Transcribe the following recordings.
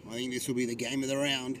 I think this will be the game of the round.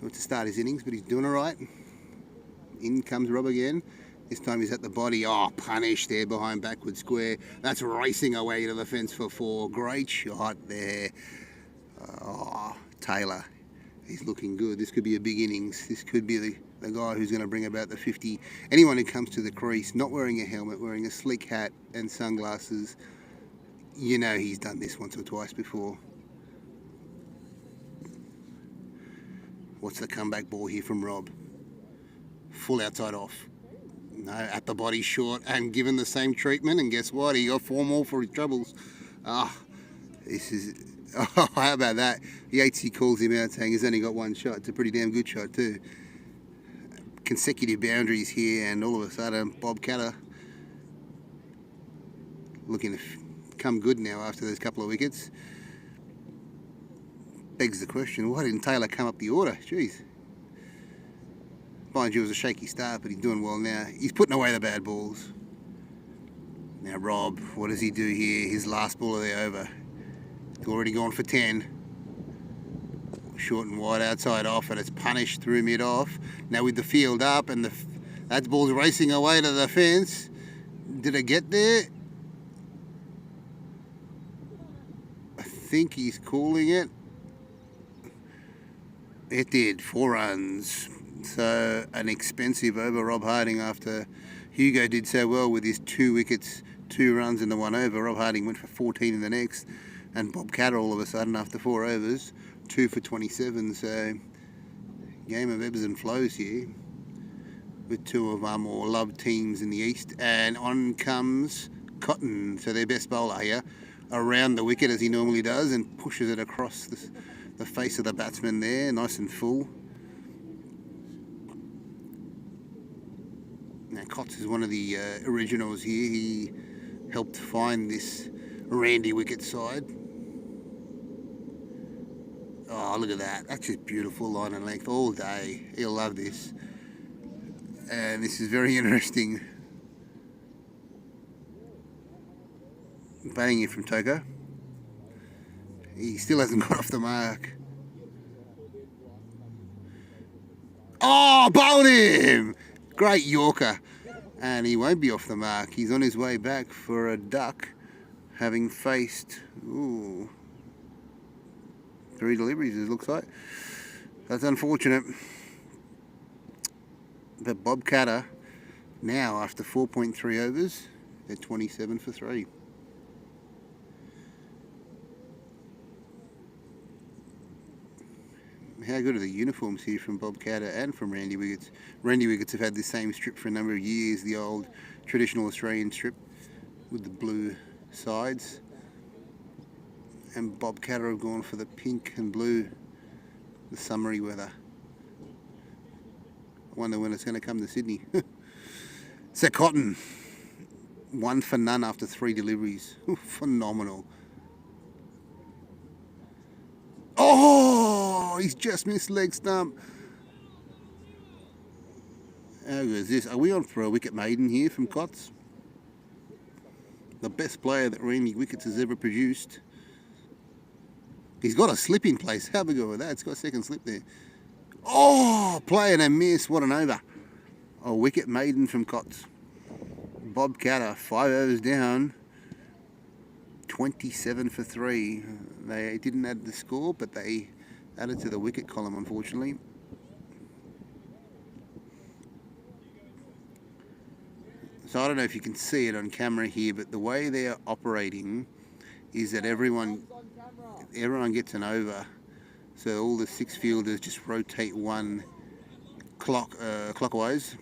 Got to start his innings, but he's doing all right. In comes Rob again. This time he's at the body. Oh, punish there behind backward square. That's racing away to the fence for 4. Great shot there. Oh, Taylor. He's looking good. This could be a big innings. This could be the guy who's going to bring about the 50. Anyone who comes to the crease, not wearing a helmet, wearing a slick hat and sunglasses, you know he's done this once or twice before. What's the comeback ball here from Rob? Full outside off. No, at the body short and given the same treatment, and guess what? He got 4 more for his troubles. This is... Oh, how about that? Yatesy calls him out saying he's only got 1 shot. It's a pretty damn good shot too. Consecutive boundaries here, and all of a sudden Bob Catter looking to come good now after those couple of wickets. Begs the question, why didn't Taylor come up the order? Jeez. Mind you, it was a shaky start, but he's doing well now. He's putting away the bad balls. Now Rob, what does he do here? His last ball of the over. He's already gone for 10. Short and wide outside off, and it's punished through mid-off. Now with the field up, and that ball's racing away to the fence. Did it get there? I think he's calling it. It did. 4 runs. So an expensive over, Rob Harding, after Hugo did so well with his 2 wickets, 2 runs and the 1 over. Rob Harding went for 14 in the next, and Bob Catter all of a sudden after 4 overs, 2 for 27. So game of ebbs and flows here with 2 of our more loved teams in the east. And on comes Cotton, so their best bowler here, around the wicket as he normally does, and pushes it across the face of the batsman there, nice and full. Now Cots is one of the originals here. He helped find this Randy Wicket side. Oh, look at that. That's just beautiful line and length all day. He'll love this. And this is very interesting. Batting in from Toko. He still hasn't got off the mark. Oh, bowled him! Great Yorker. And he won't be off the mark. He's on his way back for a duck, having faced 3 deliveries, it looks like. That's unfortunate. But Bob Catter, now after 4.3 overs, they're 27 for 3. How good are the uniforms here from Bob Catter and from Randy Wickets? Randy Wickets have had the same strip for a number of years, the old traditional Australian strip with the blue sides. And Bob Catter have gone for the pink and blue, the summery weather. I wonder when it's going to come to Sydney. So Cotton, 1 for none after 3 deliveries. Phenomenal. Oh, he's just missed leg stump. How good is this? Are we on for a wicket maiden here from Cots? The best player that Randy Wickets has ever produced. He's got a slip in place. How big of that? It's got a second slip there. Oh, play and a miss. What an over. A wicket maiden from Cots. Bob Catter, 5 overs down. 27 for 3. They didn't add the score, but they added to the wicket column, unfortunately. So I don't know if you can see it on camera here, but the way they're operating is that everyone gets an over. So all the 6 fielders just rotate 1 clockwise,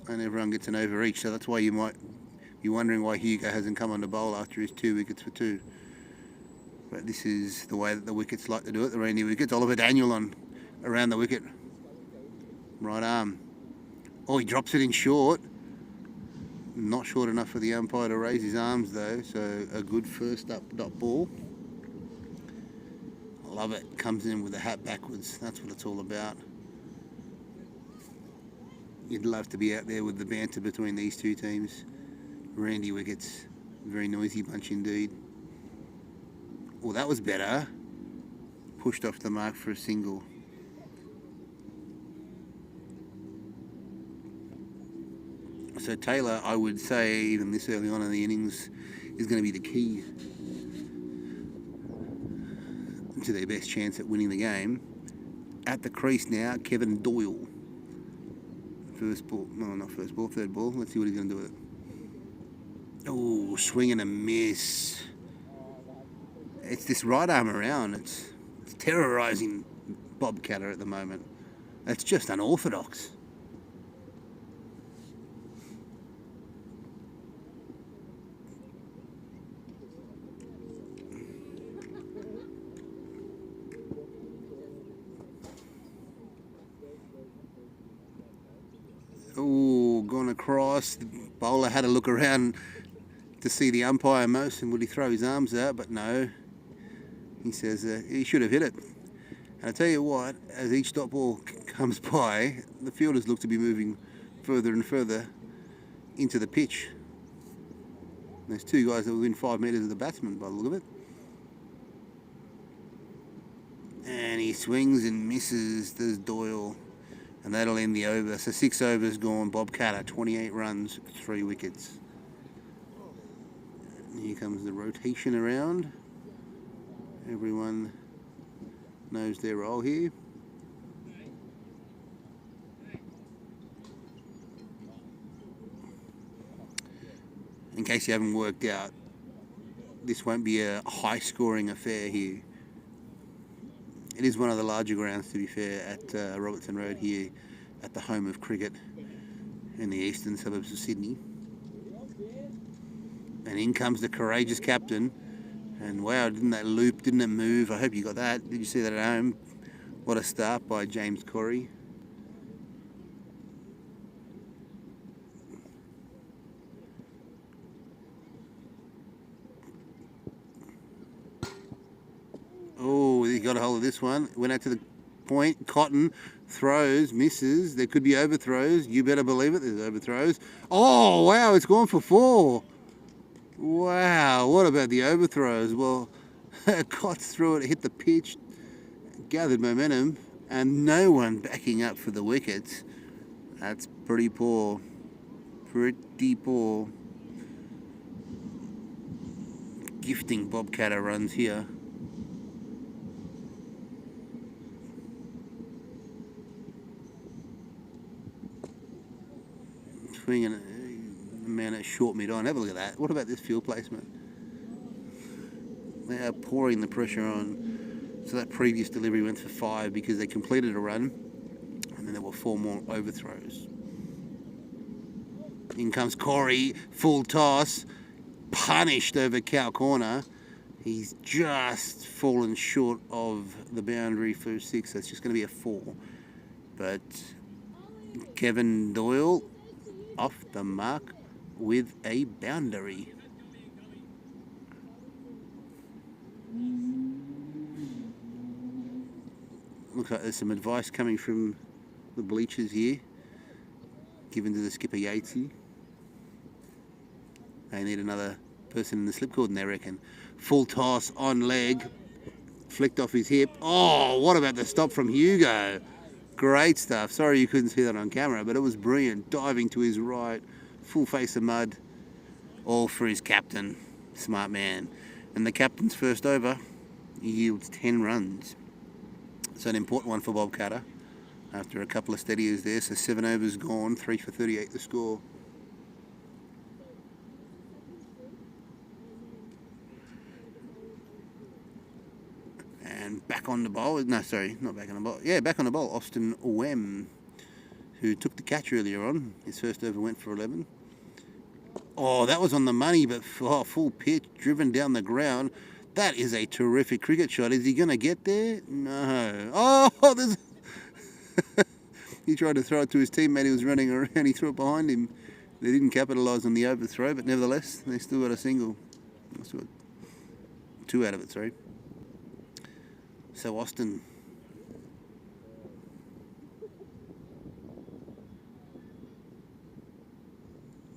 and everyone gets an over each. So that's why you might be wondering why Hugo hasn't come on to bowl after his 2 wickets for 2. But this is the way that the Wickets like to do it, the Randy Wickets. Oliver Daniel on around the wicket. Right arm. Oh, he drops it in short. Not short enough for the umpire to raise his arms though, so a good first up dot ball. I love it. Comes in with the hat backwards. That's what it's all about. You'd love to be out there with the banter between these 2 teams. Randy Wickets, very noisy bunch indeed. Well, that was better. Pushed off the mark for a single. So Taylor, I would say, even this early on in the innings, is going to be the key to their best chance at winning the game. At the crease now, Kevin Doyle. First ball, no, not first ball, third ball. Let's see what he's going to do with it. Oh, swing and a miss. It's this right arm around. It's terrorising Bob Catter at the moment. It's just unorthodox. Oh, gone across. The bowler had a look around to see the umpire most, and would he throw his arms out? But no. He says he should have hit it. And I tell you what, as each dot ball comes by, the fielders look to be moving further and further into the pitch. There's two guys that were within 5 metres of the batsman by the look of it. And he swings and misses. There's Doyle. And that'll end the over. So 6 overs gone. Bob Catter, 28 runs, 3 wickets. And here comes the rotation around. Everyone knows their role here. In case you haven't worked out, this won't be a high-scoring affair here. It is one of the larger grounds, to be fair, at Robertson Road here, at the home of cricket in the eastern suburbs of Sydney. And in comes the courageous captain. And wow, didn't that loop, didn't it move? I hope you got that. Did you see that at home? What a start by James Corey. Oh, he got a hold of this one. Went out to the point. Cotton throws, misses. There could be overthrows. You better believe it. There's overthrows. Oh, wow, it's gone for 4. Wow, what about the overthrows? Well, Cots threw it, hit the pitch, gathered momentum, and no one backing up for the wickets. That's pretty poor. Pretty poor. Gifting Bob Catter runs here. Swinging a man at short mid-on. Have a look at that. What about this field placement? They are pouring the pressure on. So that previous delivery went for 5 because they completed a run, and then there were 4 more overthrows. In comes Corey, full toss, punished over cow corner. He's just fallen short of the boundary for 6. So it's just going to be a 4. But Kevin Doyle off the mark with a boundary. Looks like there's some advice coming from the bleachers here, given to the skipper Yatesy. They need another person in the slip cordon, they reckon. Full toss on leg, flicked off his hip. Oh, what about the stop from Hugo? Great stuff. Sorry you couldn't see that on camera, but it was brilliant. Diving to his right, full face of mud, all for his captain. Smart man. And the captain's first over yields 10 runs. So an important one for Bob Catter after a couple of steadiers there. So 7 overs gone, 3 for 38 the score. And back on the bowl. No, sorry, not back on the bowl. Yeah, back on the bowl. Austin Wem, who took the catch earlier on. His first over went for 11. Oh, that was on the money, but full pitch, driven down the ground. That is a terrific cricket shot. Is he going to get there? No. Oh, there's... He tried to throw it to his teammate who was running around. He threw it behind him. They didn't capitalise on the overthrow, but nevertheless, they still got a single. Still got 2 out of it, sorry. So Austin...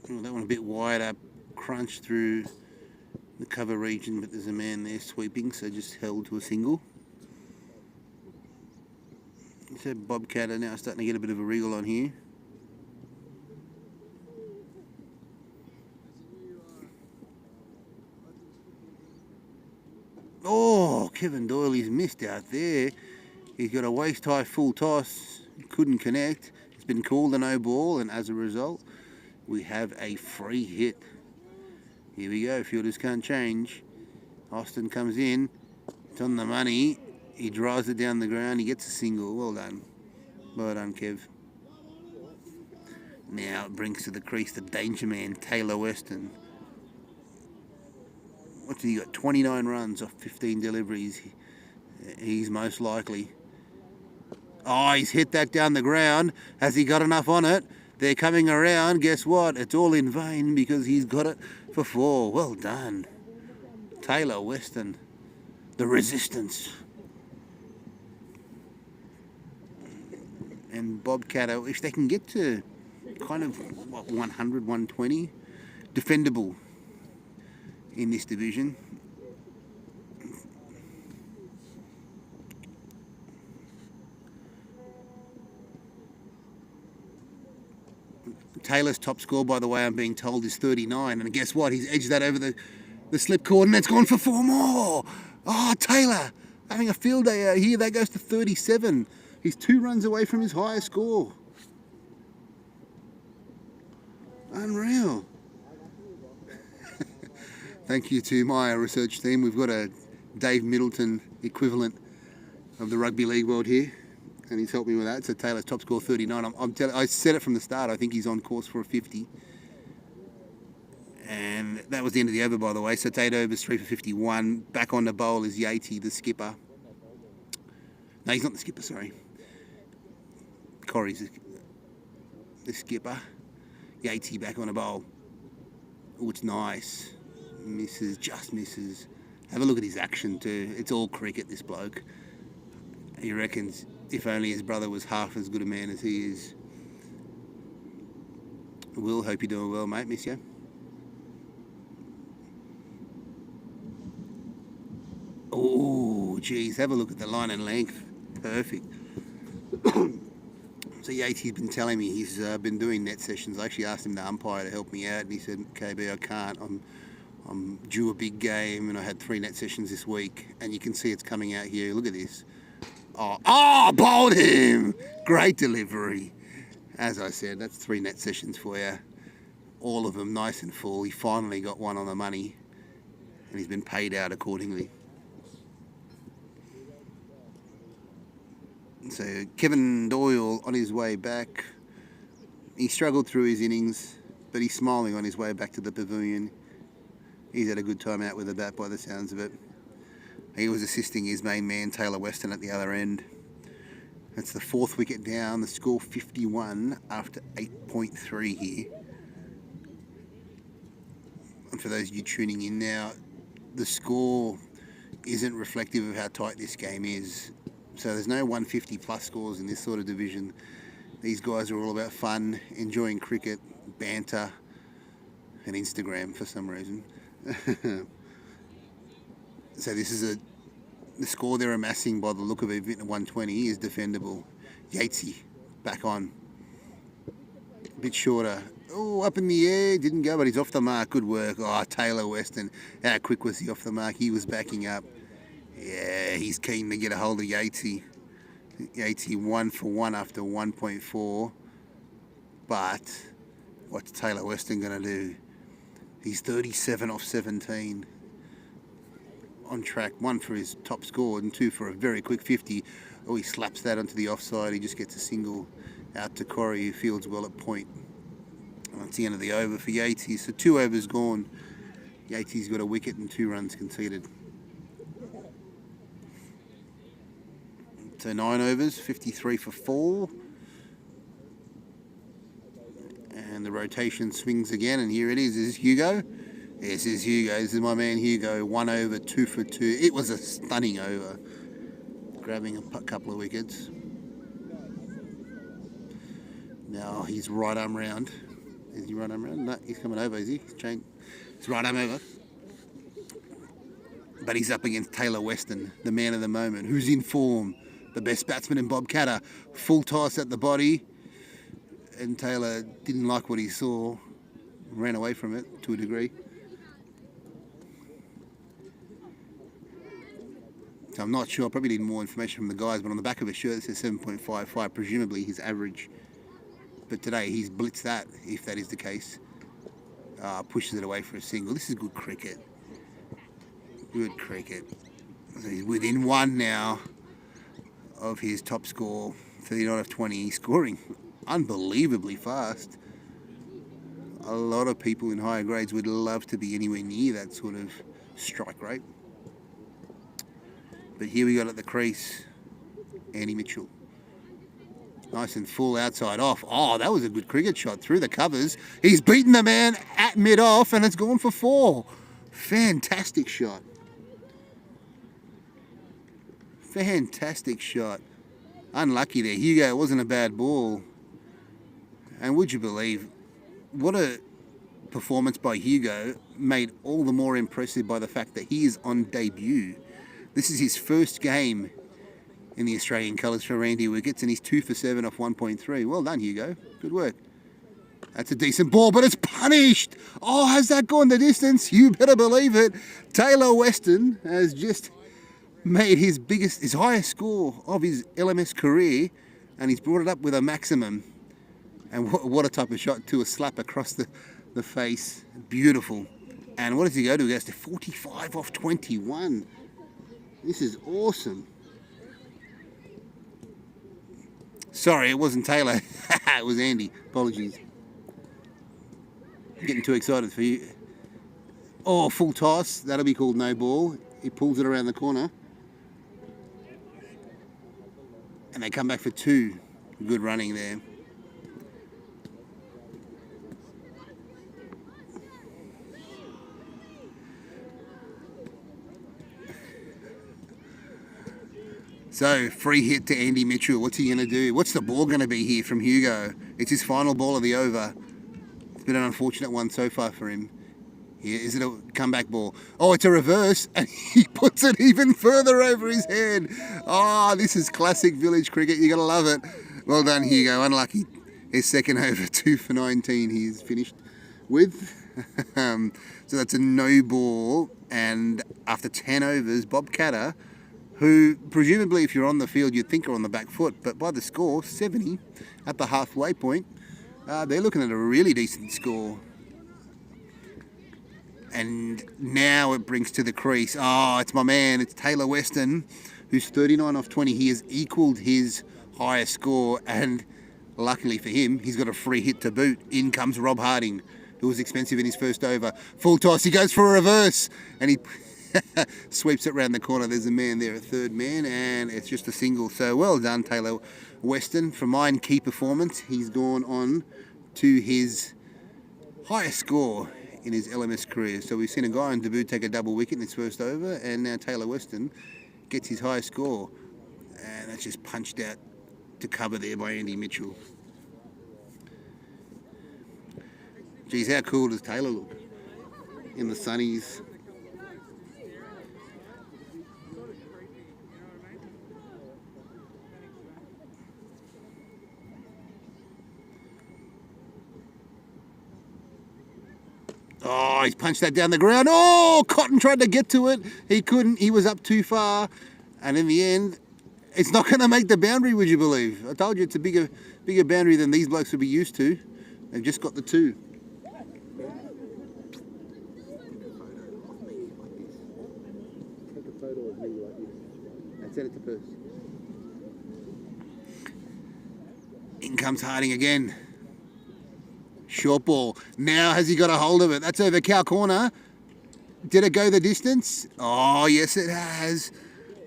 Oh, that one a bit wide up, crunched through the cover region, but there's a man there sweeping, so just held to a single. So Bob Catter now starting to get a bit of a wriggle on here. Kevin Doyle, he's missed out there. He's got a waist-high full toss, couldn't connect. It's been called a no ball, and as a result, we have a free hit. Here we go, fielders can't change. Austin comes in, it's on the money. He drives it down the ground, he gets a single. Well done. Well done, Kev. Now it brings to the crease the danger man, Taylor Weston. What's he got? 29 runs off 15 deliveries. He's most likely. Oh, he's hit that down the ground. Has he got enough on it? They're coming around. Guess what? It's all in vain because he's got it for 4. Well done. Taylor Weston. The resistance. And Bob Catter, if they can get to kind of 100, 120, defendable in this division. Taylor's top score, by the way, I'm being told, is 39. And guess what? He's edged that over the slip cord, and it's gone for 4 more. Oh, Taylor having a field day out here. That goes to 37. He's 2 runs away from his highest score. Unreal. Thank you to my research team. We've got a Dave Middleton equivalent of the rugby league world here, and he's helped me with that. So Taylor's top score 39. I said it from the start. I think he's on course for a 50. And that was the end of the over, by the way. So 8 overs, 3 for 51. Back on the bowl is Yatey, the skipper. No, he's not the skipper, sorry. Corey's the skipper. Yatey back on the bowl. Oh, it's nice. Misses, just misses. Have a look at his action too. It's all cricket, this bloke. He reckons if only his brother was half as good a man as he is. Will, hope you're doing well, mate. Miss you. Oh, geez. Have a look at the line and length. Perfect. So Yatey's been telling me he's been doing net sessions. I actually asked him to umpire to help me out, and he said, KB, I can't. I'm due a big game, and I had 3 net sessions this week, and you can see it's coming out here. Look at this. Oh, bowled him! Great delivery. As I said, that's 3 net sessions for you. All of them nice and full. He finally got one on the money, and he's been paid out accordingly. So Kevin Doyle on his way back. He struggled through his innings, but he's smiling on his way back to the pavilion. He's had a good time out with the bat by the sounds of it. He was assisting his main man, Taylor Weston, at the other end. That's the 4th wicket down. The score 51 after 8.3 here. And for those of you tuning in now, the score isn't reflective of how tight this game is. So there's no 150 plus scores in this sort of division. These guys are all about fun, enjoying cricket, banter, and Instagram for some reason. So this is the score they're amassing by the look of it, 120 is defendable. Yatesy back on. A bit shorter. Oh, up in the air, didn't go, but he's off the mark. Good work. Oh, Taylor Weston. How quick was he off the mark? He was backing up. Yeah, he's keen to get a hold of Yatesy. Yatesy 1 for 1 after 1.4. But what's Taylor Weston going to do? He's 37 off 17. On track, 1 for his top score and 2 for a very quick 50. Oh, he slaps that onto the offside. He just gets a single out to Corey, who fields well at point. And that's the end of the over for Yatesy. So 2 overs gone. Yatesy's got a wicket and 2 runs conceded. So 9 overs, 53 for 4. And the rotation swings again, and here it is. Is this Hugo? Yes, this is Hugo. This is my man Hugo. 1 over, 2 for 2. It was a stunning over. Grabbing a couple of wickets. Now he's right arm round. Is he right arm round? No, he's coming over, is he? He's right arm over. But he's up against Taylor Weston, the man of the moment, who's in form. The best batsman in Bob Catter. Full toss at the body. And Taylor didn't like what he saw. Ran away from it to a degree. So I'm not sure. I probably need more information from the guys, but on the back of his shirt it says 7.55, presumably his average. But today he's blitzed that, if that is the case. Pushes it away for a single. This is good cricket. Good cricket. So he's within one now of his top score, 39 of 20. He's scoring unbelievably fast. A lot of people in higher grades would love to be anywhere near that sort of strike rate. But here we got at the crease, Andy Mitchell. Nice and full outside off. Oh, that was a good cricket shot through the covers. He's beaten the man at mid-off and it's gone for 4. Fantastic shot. Fantastic shot. Unlucky there. Hugo, it wasn't a bad ball. And would you believe, what a performance by Hugo, made all the more impressive by the fact that he is on debut. This is his first game in the Australian colours for Randy Wickets, and he's 2 for 7 off 1.3. Well done, Hugo. Good work. That's a decent ball, but it's punished. Oh, has that gone the distance? You better believe it. Taylor Weston has just made his highest score of his LMS career, and he's brought it up with a maximum. And what a type of shot, too, a slap across the face. Beautiful. And what does he go to? He goes to 45 off 21. This is awesome. Sorry, it wasn't Taylor. It was Andy. Apologies. Getting too excited for you. Oh, full toss. That'll be called no ball. He pulls it around the corner. And they come back for 2. Good running there. So, free hit to Andy Mitchell. What's he going to do? What's the ball going to be here from Hugo? It's his final ball of the over. It's been an unfortunate one so far for him. Here, is it a comeback ball? Oh, it's a reverse, and he puts it even further over his head. Oh, this is classic village cricket. You're going to love it. Well done, Hugo. Unlucky. His second over, 2 for 19 he's finished with. So that's a no ball. And after 10 overs, Bob Catter, who presumably if you're on the field you'd think are on the back foot, but by the score, 70 at the halfway point, they're looking at a really decent score. And now it brings to the crease. Oh, it's my man, it's Taylor Weston, who's 39 off 20. He has equalled his highest score, and luckily for him, he's got a free hit to boot. In comes Rob Harding, who was expensive in his first over. Full toss, he goes for a reverse, and he sweeps it round the corner. There's a man there, a third man, and it's just a single. So well done, Taylor Weston. For mine, key performance. He's gone on to his highest score in his LMS career. So we've seen a guy on debut take a double wicket in his first over, and now Taylor Weston gets his highest score. And that's just punched out to cover there by Andy Mitchell. Geez, how cool does Taylor look in the sunnies? Oh, he's punched that down the ground. Oh, Cotton tried to get to it. He couldn't. He was up too far. And in the end, it's not going to make the boundary, would you believe? I told you it's a bigger boundary than these blokes would be used to. They've just got the 2. Take a photo of me like this and send it to Perth. In comes Harding again. Short ball. Now has he got a hold of it? That's over cow corner. Did it go the distance? Oh, yes it has.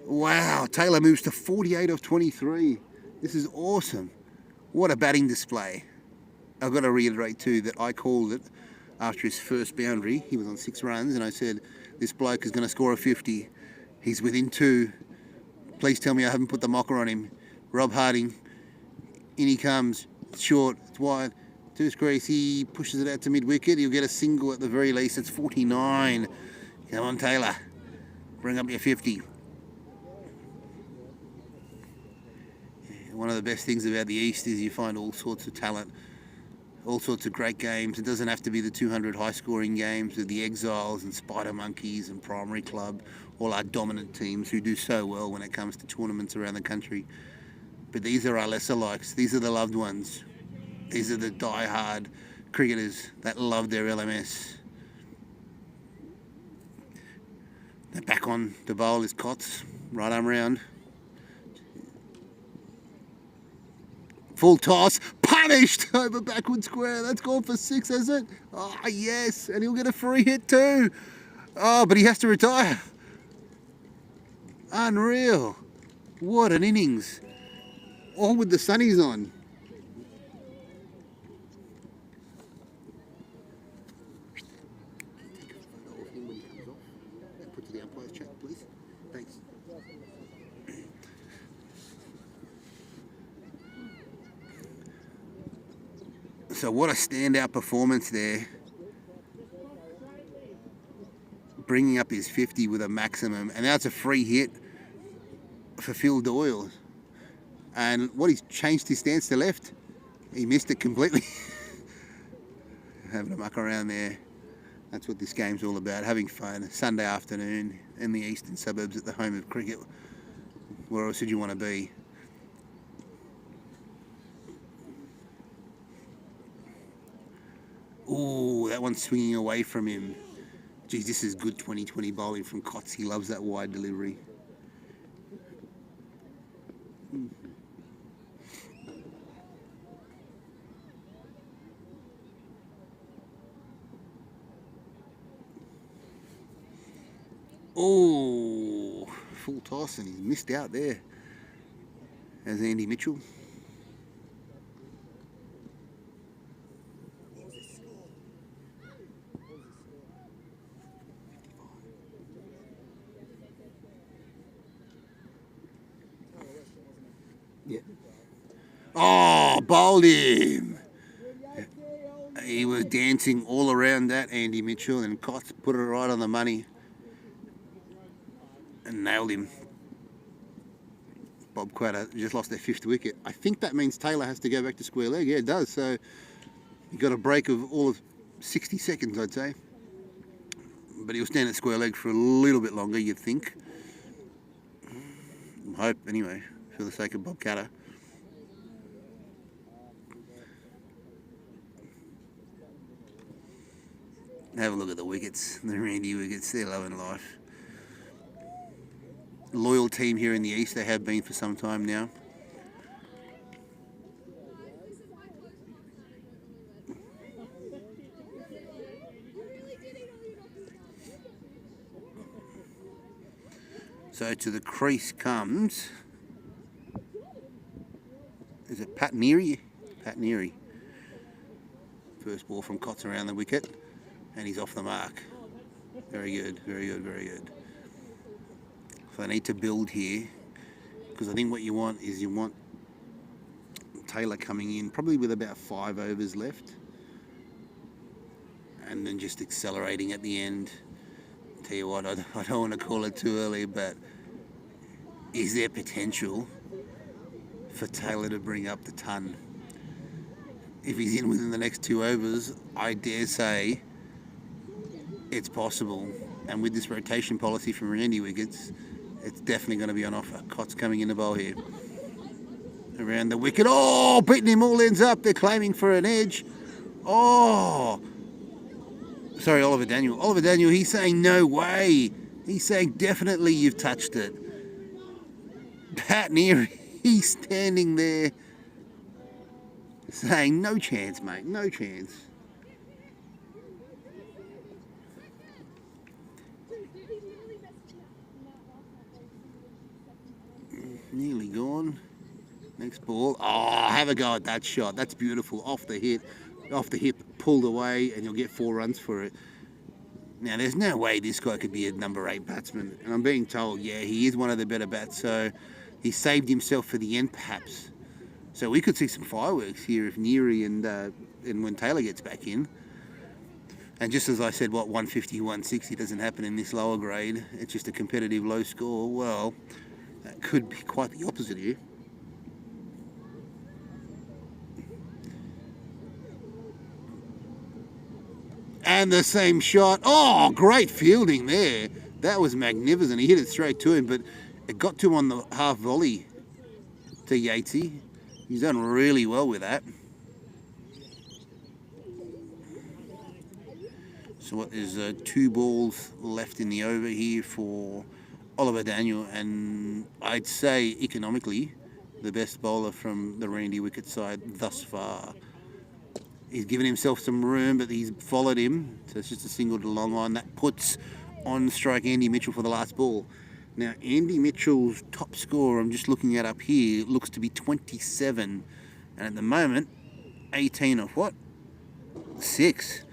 Wow. Taylor moves to 48 of 23. This is awesome. What a batting display. I've got to reiterate too that I called it after his first boundary. He was on 6 runs and I said, this bloke is going to score a 50. He's within 2. Please tell me I haven't put the mocker on him. Rob Harding. In he comes. It's short. It's wide. To his crease, he pushes it out to mid-wicket. He'll get a single at the very least. It's 49. Come on, Taylor. Bring up your 50. One of the best things about the East is you find all sorts of talent all sorts of great games. It doesn't have to be the 200 high-scoring games with the Exiles and Spider Monkeys and Primary Club, all our dominant teams who do so well when it comes to tournaments around the country. But these are our lesser likes. These are the loved ones. These are the die-hard cricketers that love their LMS. Now back on the bowl is Cots, right arm round. Full toss, punished over backward square. That's gone for 6, is it? Oh, yes, and he'll get a free hit too. Oh, but he has to retire. Unreal. What an innings. All with the sunnies on. Put to the umpire's chat, please. Thanks. So what a standout performance there. Bringing up his 50 with a maximum. And now it's a free hit for Phil Doyle. And what, he's changed his stance to left. He missed it completely. Having a muck around there. That's what this game's all about, having fun. Sunday afternoon in the eastern suburbs at the home of cricket. Where else would you want to be? Ooh, that one's swinging away from him. Geez, this is good 2020 bowling from Cots. He loves that wide delivery. Oh, full toss, and he's missed out there. As Andy Mitchell. Yeah. Oh, bowled him. He was dancing all around that, Andy Mitchell, and Cots put it right on the money and nailed him. Bob Quatter just lost their 5th wicket. I think that means Taylor has to go back to square leg. Yeah, it does. So he got a break of all of 60 seconds, I'd say. But he'll stand at square leg for a little bit longer, you'd think. I hope, anyway, for the sake of Bob Quatter. Have a look at the wickets, the Randy wickets. They're loving life. Loyal team here in the East. They have been for some time now. So to the crease comes, is it Pat Neary? Pat Neary. First ball from Cots around the wicket, and he's off the mark. Very good, very good, very good. So I need to build here, because I think what you want is you want Taylor coming in probably with about 5 overs left, and then just accelerating at the end. Tell you what, I don't want to call it too early, but is there potential for Taylor to bring up the ton? If he's in within the next 2 overs, I dare say it's possible. And with this rotation policy from Randy Wickets, it's definitely going to be on offer. Cots coming in the bowl here. Around the wicket. Oh, beating him all ends up. They're claiming for an edge. Oh. Sorry, Oliver Daniel. Oliver Daniel, he's saying no way. He's saying definitely you've touched it. Pat Neary, he's standing there saying no chance, mate, no chance. Nearly gone. Next ball. Oh, have a go at that shot. That's beautiful. Off the hip, pulled away, and you'll get 4 runs for it. Now, there's no way this guy could be a number 8 batsman. And I'm being told, yeah, he is one of the better bats, so he saved himself for the end, perhaps. So we could see some fireworks here if Neary and when Taylor gets back in. And just as I said, 150, 160 doesn't happen in this lower grade. It's just a competitive low score. Well, that could be quite the opposite here. And the same shot. Oh, great fielding there. That was magnificent. He hit it straight to him, but it got to him on the half volley to Yatesy. He's done really well with that. So what, there's 2 balls left in the over here for Oliver Daniel, and I'd say economically the best bowler from the Randy Wickets side thus far. He's given himself some room, but he's followed him, so it's just a single to long on. That puts on strike Andy Mitchell for the last ball. Now, Andy Mitchell's top score, I'm just looking at up here, looks to be 27. And at the moment, 18 of what? 6.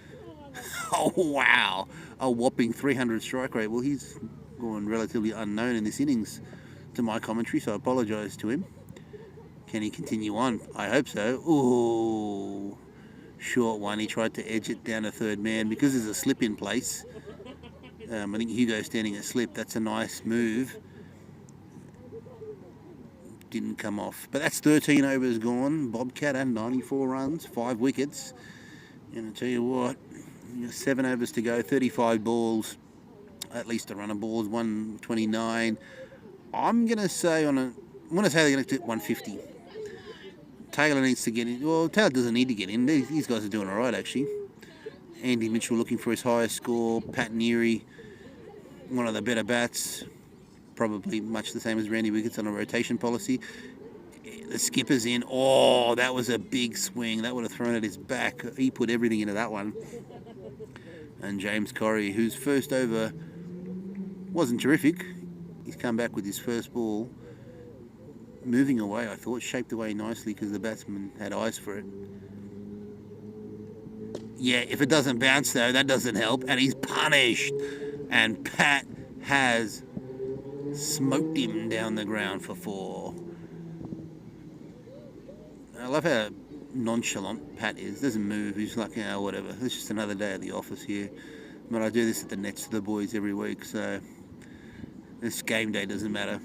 Oh, wow. A whopping 300 strike rate. Well, he's gone relatively unknown in this innings to my commentary, so I apologise to him. Can he continue on? I hope so. Ooh. Short one. He tried to edge it down to third man because there's a slip in place. I think Hugo's standing at slip. That's a nice move. Didn't come off. But that's 13 overs gone. Bobcat had 94 runs, 5 wickets. And I tell you what, 7 overs to go, 35 balls, at least a run of balls, 129. I'm going to say they're going to hit 150. Taylor needs to get in. Well, Taylor doesn't need to get in. These guys are doing all right, actually. Andy Mitchell looking for his highest score. Pat Neary, one of the better bats. Probably much the same as Randy Wickets on a rotation policy. The skipper's in. Oh, that was a big swing. That would have thrown at his back. He put everything into that one. And James Corrie, whose first over wasn't terrific. He's come back with his first ball. Moving away, I thought, shaped away nicely because the batsman had eyes for it. Yeah, if it doesn't bounce though, that doesn't help. And he's punished. And Pat has smoked him down the ground for 4. I love how nonchalant Pat is. Doesn't move. He's like, whatever. It's just another day at the office here. But I do this at the nets to the boys every week, so this game day doesn't matter.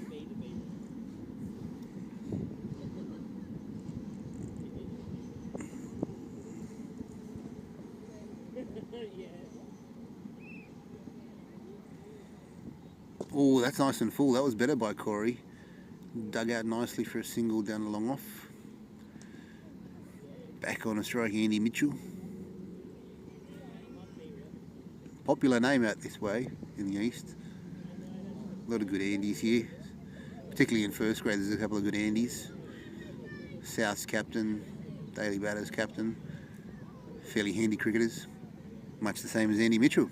Oh, that's nice and full. That was better by Corey. Dug out nicely for a single down the long off. Back on a strike, Andy Mitchell. Popular name out this way in the east. A lot of good Andys here. Particularly in first grade, there's a couple of good Andys. South's captain, Daily Batters captain. Fairly handy cricketers. Much the same as Andy Mitchell.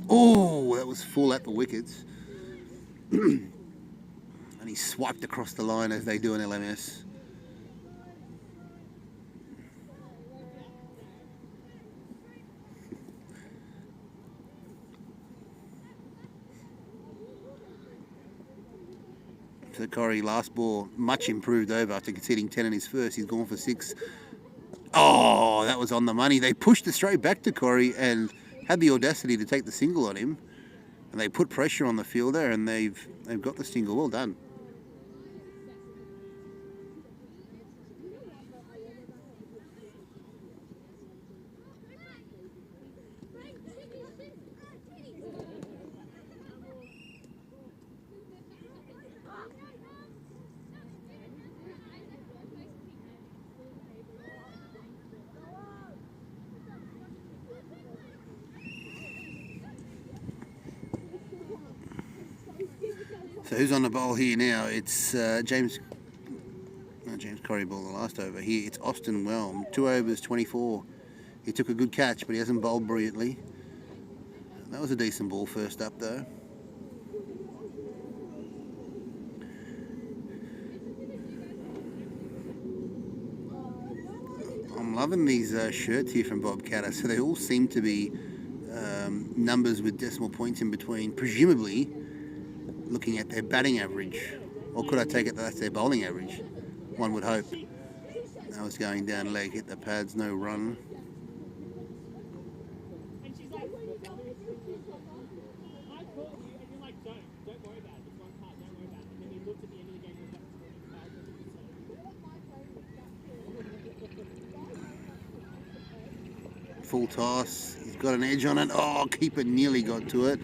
Oh, that was full at the wickets. And he swiped across the line as they do in LMS. So Corey, last ball, much improved over after conceding 10 in his first. He's gone for 6. Oh, that was on the money. They pushed it straight back to Corey and had the audacity to take the single on him. And they put pressure on the fielder and they've got the single. Well done. So who's on the bowl here now? It's James Corrie bowled the last over. Here it's Austin Whelm, 2 overs, 24. He took a good catch, but he hasn't bowled brilliantly. That was a decent ball first up though. I'm loving these shirts here from Bob Catter. So they all seem to be numbers with decimal points in between, presumably looking at their batting average. Or could I take it that that's their bowling average? One would hope. That was going down leg, hit the pads, no run. Full toss. He's got an edge on it. Oh, keeper nearly got to it.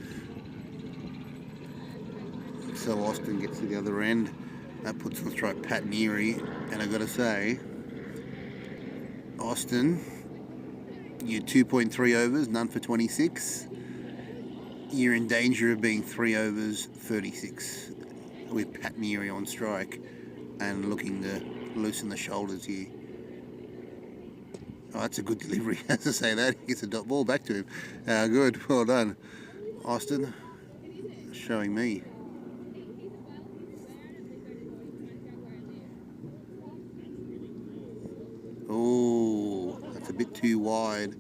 So Austin gets to the other end. That puts on strike Pat Neary. And I got to say, Austin, you're 2.3 overs, none for 26. You're in danger of being 3 overs, 36 with Pat Neary on strike and looking to loosen the shoulders here. Oh, that's a good delivery. As I say that, he gets a dot ball back to him. Good, well done. Austin, showing me. Oh, that's a bit too wide,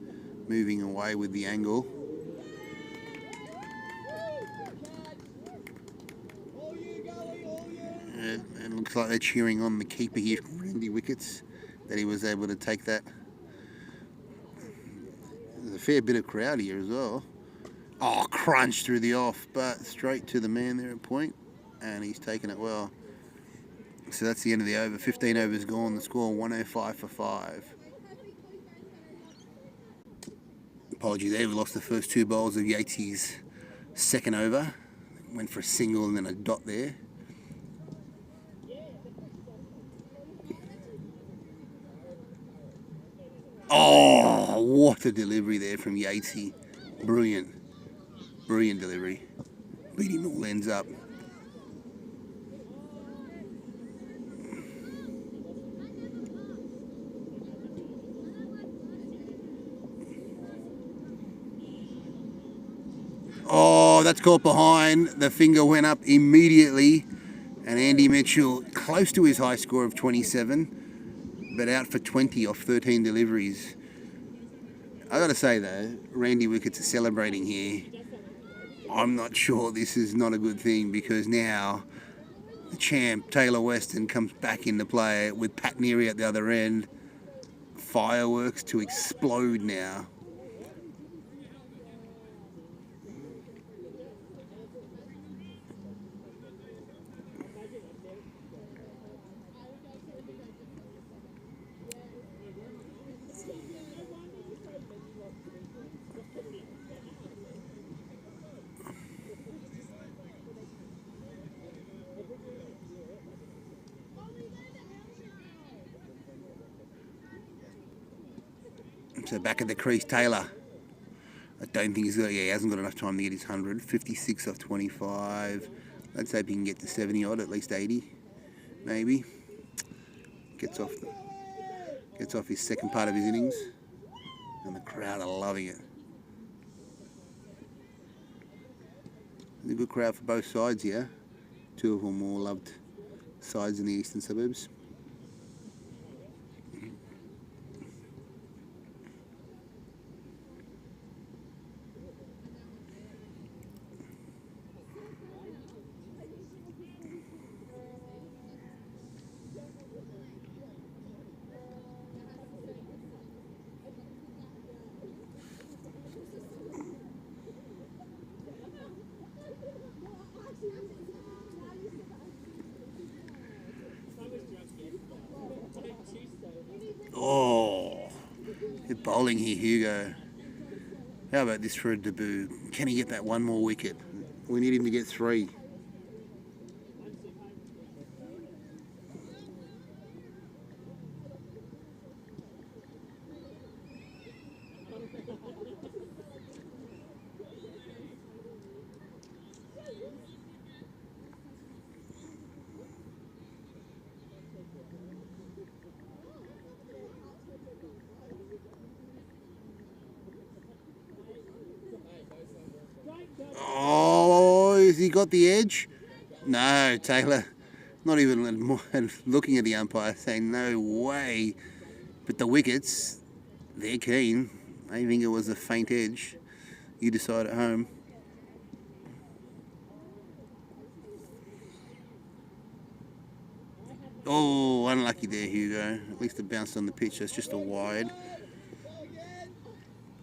moving away with the angle. It looks like they're cheering on the keeper here, Randy Wickets, that he was able to take that. There's a fair bit of crowd here as well. Oh, crunch through the off, but straight to the man there at point, and he's taken it well. So that's the end of the over. 15 overs gone. The score 105 for 5. Apology there. We lost the first 2 bowls of Yates' second over. Went for a single and then a dot there. Oh, what a delivery there from Yatesy. Brilliant. Brilliant delivery. Beat him all ends up. Oh, that's caught behind. The finger went up immediately. And Andy Mitchell, close to his high score of 27, but out for 20 off 13 deliveries. I got to say though, Randy Wickets is celebrating here. I'm not sure this is not a good thing, because now the champ, Taylor Weston, comes back into play with Pat Neary at the other end. Fireworks to explode now. So back at the crease, Taylor. I don't think he hasn't got enough time to get his 100. 56 off 25. Let's hope he can get to 70 odd, at least 80, maybe. Gets off his second part of his innings, and the crowd are loving it. There's a good crowd for both sides here. 2 of them more loved sides in the eastern suburbs. Oh, good bowling here, Hugo. How about this for a debut? Can he get that one more wicket? We need him to get 3. Oh, has he got the edge? No, Taylor. Not even looking at the umpire, saying no way. But the Wickets, they're keen. I think it was a faint edge. You decide at home. Oh, unlucky there, Hugo. At least it bounced on the pitch. That's just a wide.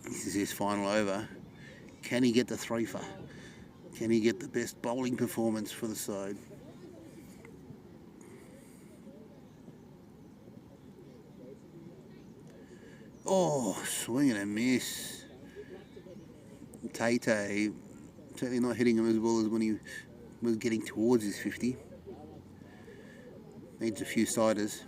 This is his final over. Can he get the 3-for? Can he get the best bowling performance for the side? Oh, swing and a miss. Tay certainly not hitting him as well as when he was getting towards his 50. Needs a few siders.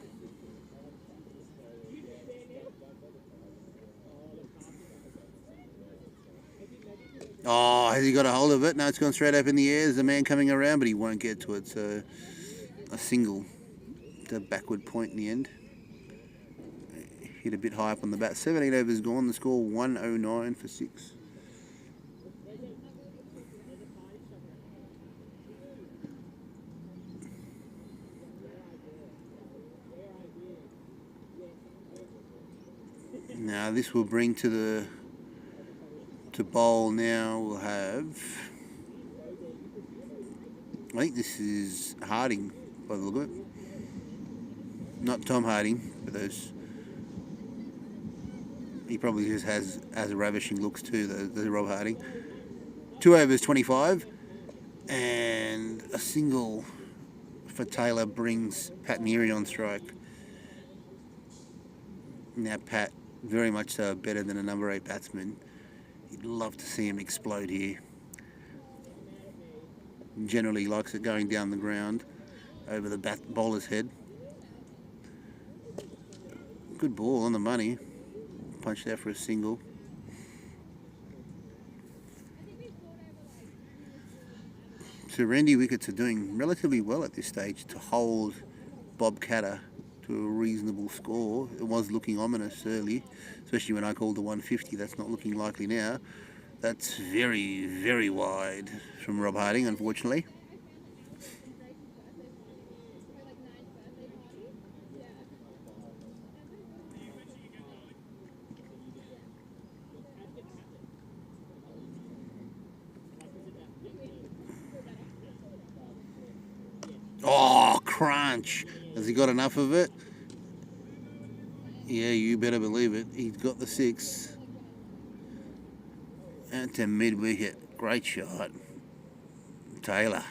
Oh, has he got a hold of it? No, it's gone straight up in the air. There's a man coming around, but he won't get to it. So a single, the backward point in the end. Hit a bit high up on the bat. 17 overs gone. The score 109 for 6. Now this will bring to bowl now we'll have, I think this is Harding by the look of it. Not Tom Harding, but those, he probably just has ravishing looks too, the Rob Harding. 2 overs 25 and a single for Taylor brings Pat Neary on strike. Now Pat, very much so better than a number 8 batsman. You'd love to see him explode here. Generally likes it going down the ground over the bowler's head. Good ball on the money. Punched out for a single. So Randy Wickets are doing relatively well at this stage to hold Bob Catter to a reasonable score. It was looking ominous early, especially when I called the 150. That's not looking likely now. That's very, very wide from Rob Harding, unfortunately. Oh, crunch. Has he got enough of it? Yeah, you better believe it. He's got the 6. And to mid-wicket. Great shot. Taylor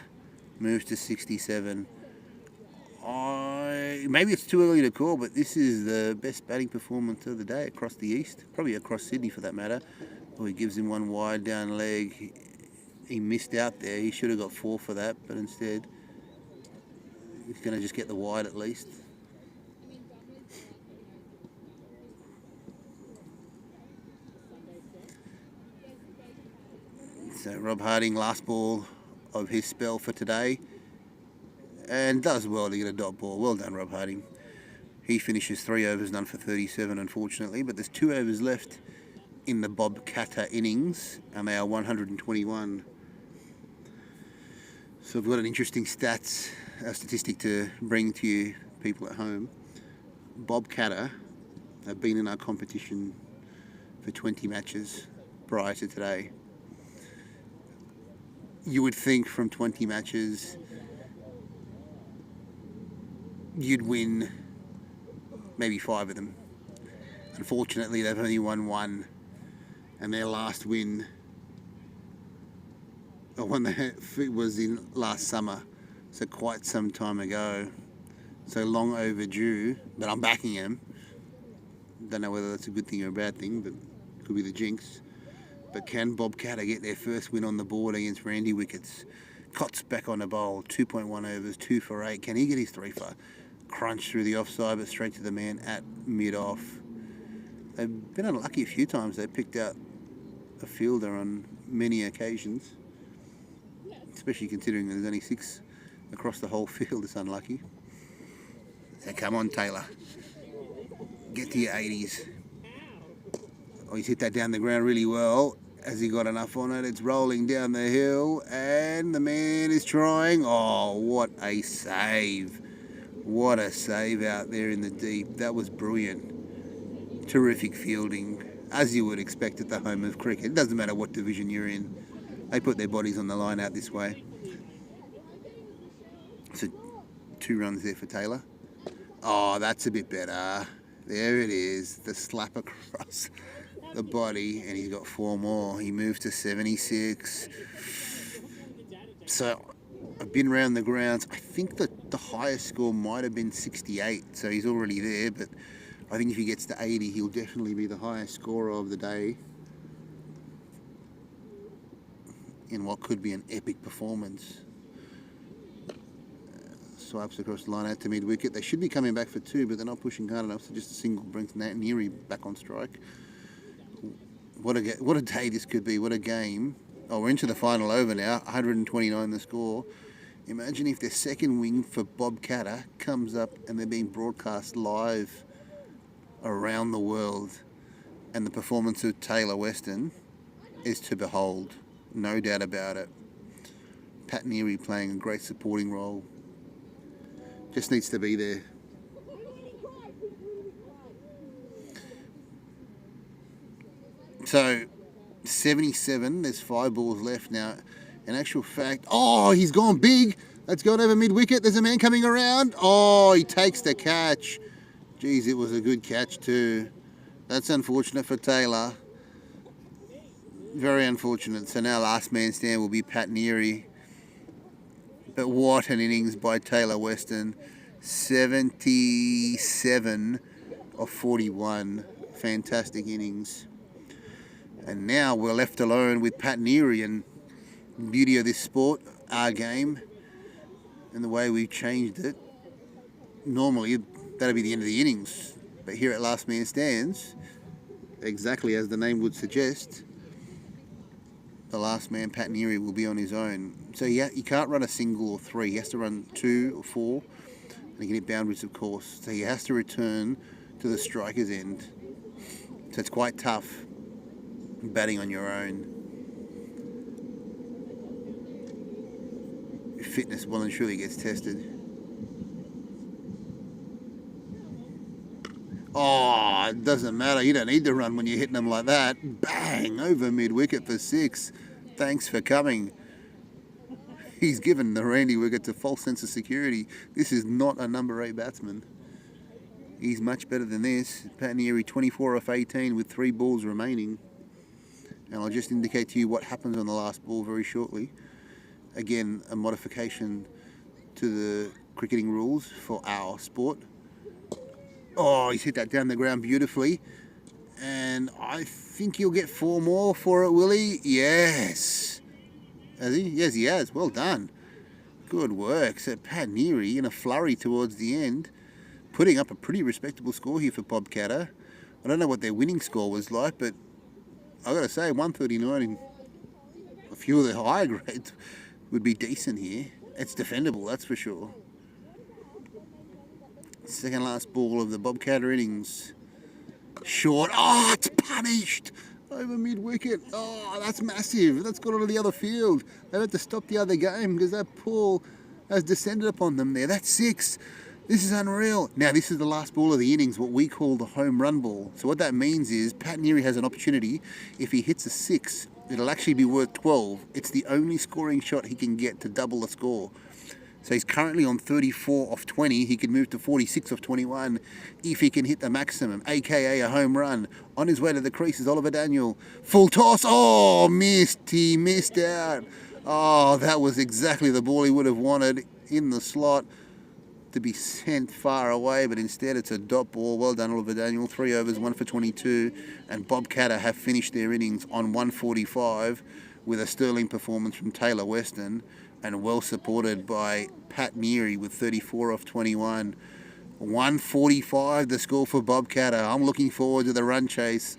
moves to 67. Maybe it's too early to call, but this is the best batting performance of the day across the East. Probably across Sydney for that matter. Oh, he gives him one wide down leg. He missed out there. He should have got 4 for that, but instead he's going to just get the wide at least. So Rob Harding, last ball of his spell for today, and does well to get a dot ball. Well done, Rob Harding. He finishes 3 overs, none for 37, unfortunately, but there's 2 overs left in the Bob Catter innings, and they are 121. So I've got an interesting statistic to bring to you people at home. Bob Catter have been in our competition for 20 matches prior to today. You would think from 20 matches you'd win maybe 5 of them. Unfortunately, they've only won 1, and their last win, or one was in last summer, so quite some time ago. So long overdue, but I'm backing him. Don't know whether that's a good thing or a bad thing, but it could be the jinx. But can Bob Catter get their first win on the board against Randy Wickets? Cott's back on the bowl, 2.1 overs, 2 for 8. Can he get his 3 for? Crunch through the offside, but straight to the man at mid-off. They've been unlucky a few times. They picked out a fielder on many occasions, especially considering there's only 6 across the whole field. It's unlucky. So come on, Taylor. Get to your 80s. Oh, he's hit that down the ground really well. Has he got enough on it? It's rolling down the hill, and the man is trying. Oh, what a save. What a save out there in the deep. That was brilliant. Terrific fielding, as you would expect at the home of cricket. It doesn't matter what division you're in. They put their bodies on the line out this way. So 2 runs there for Taylor. Oh, that's a bit better. There it is. The slap across the body, and he's got 4 more. He moves to 76. So I've been around the grounds. I think that the highest score might have been 68, so he's already there, but I think if he gets to 80, he'll definitely be the highest scorer of the day in what could be an epic performance. Swipes across the line out to mid-wicket. They should be coming back for 2, but they're not pushing hard enough, so just a single brings Neary back on strike. What a day this could be. What a game. Oh, we're into the final over now. 129 the score. Imagine if their second wing for Bob Catter comes up and they're being broadcast live around the world, and the performance of Taylor Weston is to behold. No doubt about it. Pat Neary playing a great supporting role. Just needs to be there. So, 77, there's 5 balls left now. In actual fact, oh, he's gone big. That's gone over mid-wicket. There's a man coming around. Oh, he takes the catch. Geez, it was a good catch too. That's unfortunate for Taylor. Very unfortunate. So now last man stand will be Pat Neary. But what an innings by Taylor Weston. 77 of 41. Fantastic innings. And now we're left alone with Pat Neary, and the beauty of this sport, our game, and the way we've changed it. Normally, that'll be the end of the innings. But here at Last Man Stands, exactly as the name would suggest, the last man, Pat Neary, will be on his own. So he can't run a single or 3. He has to run 2 or 4. And he can hit boundaries, of course. So he has to return to the striker's end. So it's quite tough batting on your own. Fitness well and truly gets tested. Oh, it doesn't matter. You don't need to run when you're hitting them like that. Bang! Over mid-wicket for 6. Thanks for coming. He's given the Randy Wickets a false sense of security. This is not a number 8 batsman. He's much better than this. Pat Neary 24 off 18 with 3 balls remaining. And I'll just indicate to you what happens on the last ball very shortly. Again, a modification to the cricketing rules for our sport. Oh, he's hit that down the ground beautifully. And I think he'll get 4 more for it, will he? Yes. Has he? Yes, he has. Well done. Good work. So Pat Neary in a flurry towards the end, putting up a pretty respectable score here for Bob Catter. I don't know what their winning score was like, but I've got to say 139 in a few of the higher grades would be decent here. It's defendable, that's for sure. Second last ball of the Bob Catter innings. Short. Oh, it's punished over mid-wicket. Oh, that's massive. That's got onto the other field. They've had to stop the other game because that ball has descended upon them there. That's 6. This is unreal. Now, this is the last ball of the innings, what we call the home run ball. So what that means is Pat Neary has an opportunity. If he hits a 6, it'll actually be worth 12. It's the only scoring shot he can get to double the score. So he's currently on 34 off 20. He could move to 46 off 21 if he can hit the maximum, aka a home run. On his way to the crease is Oliver Daniel. Full toss. Oh, missed. He missed out. Oh, that was exactly the ball he would have wanted in the slot to be sent far away, but instead it's a dot ball. Well done, Oliver Daniel. 3 overs, 1 for 22. And Bob Catter have finished their innings on 145 with a sterling performance from Taylor Weston, and well supported by Pat Neary with 34 off 21. 145 the score for Bob Catter. I'm looking forward to the run chase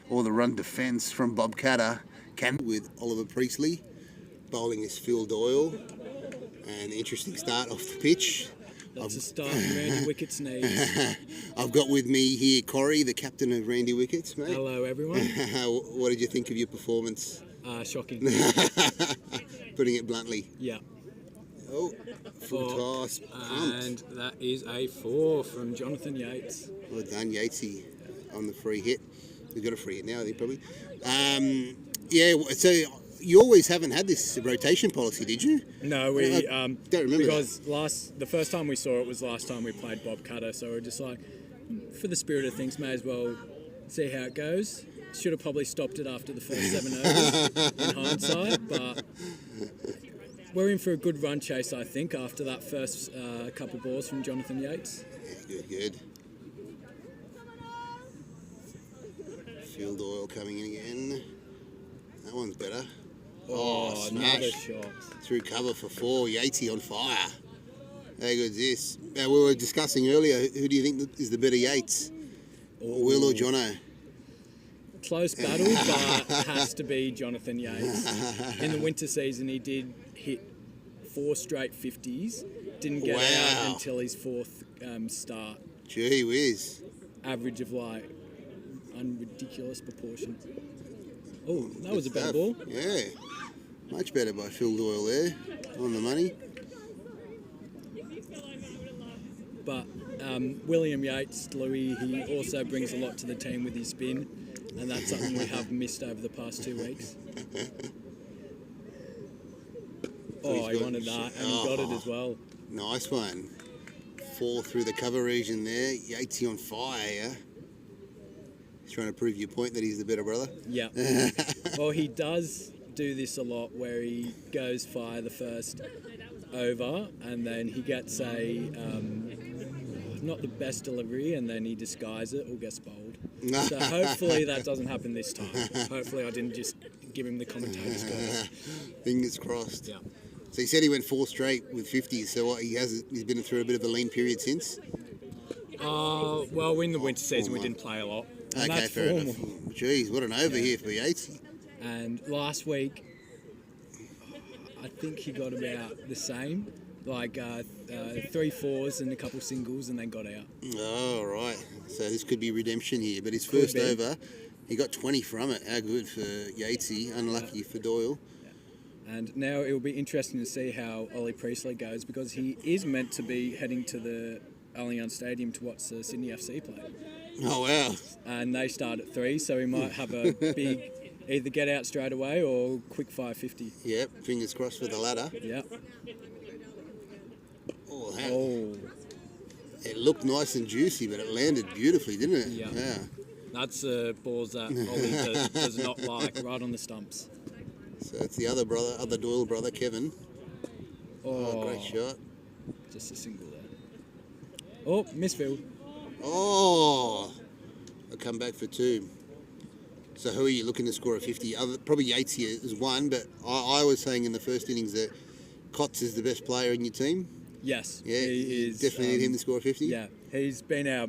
or the run defence from Bob Catter. With Oliver Priestley bowling is Phil Doyle. An interesting start off the pitch. That's a start Randy Wickets needs. I've got with me here Corey, the captain of Randy Wickets, mate. Hello, everyone. What did you think of your performance? Shocking. Putting it bluntly. Yeah. Oh, full toss. Pumped. And that is a 4 from Jonathan Yates. Well done, Yatesy, on the free hit. We've got a free hit now, I think, probably. Yeah, so you always haven't had this rotation policy, did you? No, we don't remember because the first time we saw it was last time we played Bob Catter, so we're just like, for the spirit of things, may as well see how it goes. Should have probably stopped it after the first 7 overs in hindsight, but we're in for a good run chase, I think, after that first couple balls from Jonathan Yates. Yeah, good. Field Oil coming in again. That one's better. Oh, another smash. shot. Through cover for 4. Yatesy on fire. How good is this? Now, we were discussing earlier, who do you think is the better Yates? Will or Jono? Close battle, but has to be Jonathan Yates. In the winter season, he did hit 4 straight 50s. Didn't get out until his 4th start. Gee whiz. Average of like ridiculous proportion. Oh, that was a better ball. Yeah. Much better by Phil Doyle there. On the money. But William Yates, Louis, he also brings a lot to the team with his spin, and that's something we have missed over the past 2 weeks. Oh, he wanted that, and he got it as well. Nice one. 4 through the cover region there. Yatesy on fire, yeah? He's trying to prove your point that he's the better brother. Yeah. Well, he does do this a lot where he goes fire the first over, and then he gets not the best delivery, and then he disguises it or gets bowled. So hopefully that doesn't happen this time. Hopefully I didn't just give him the commentator's curse. Fingers crossed. Yeah. So he said he went 4 straight with 50s. So what, he's been through a bit of a lean period since? Well, in the winter season we didn't play a lot. And Okay, that's fair formal. enough. Jeez, what an over here for Yatesy. And last week, I think he got about the same, like 3 4s and a couple singles, and then got out. Oh, right. So this could be redemption here. But his first over, he got 20 from it. How good for Yatesy. Unlucky for Doyle. And now it will be interesting to see how Ollie Priestley goes, because he is meant to be heading to the Allianz Stadium to watch the Sydney FC play. Oh, wow. And they start at 3, so he might have a big either get out straight away or quick 550. Yep, fingers crossed for the latter. Yep. Oh. It looked nice and juicy, but it landed beautifully, didn't it? Yeah. Yeah. That's balls that Ollie does not like, right on the stumps. So it's the other Doyle brother, Kevin. Oh, great shot. Just a single there. Oh, misfield. Oh, I'll come back for 2. So who are you looking to score a 50? Probably Yatesy is 1, but I was saying in the first innings that Cots is the best player in your team. Yes, Yeah, he is. Definitely need him to score a 50. Yeah, he's been our,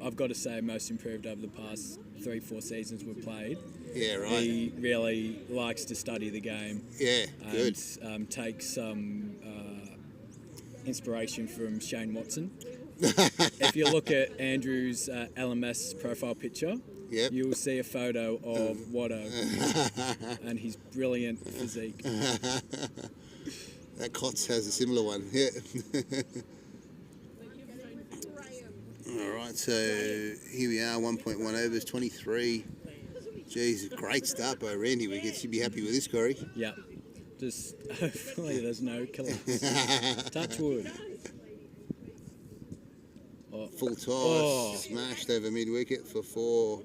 I've got to say, most improved over the past 3-4 seasons we've played. Yeah, right. He really likes to study the game. Yeah, good. And takes some inspiration from Shane Watson. If you look at Andrew's LMS profile picture, yep, you'll see a photo of Watto and his brilliant physique. That Cots has a similar one. Yeah. All right, so here we are, 1.1 overs, 23. Jeez, great start by Randy Wickets. You'd be happy with this, Corey. Yeah. Just hopefully there's no killers. Touch wood. Full toss, smashed over mid-wicket for 4.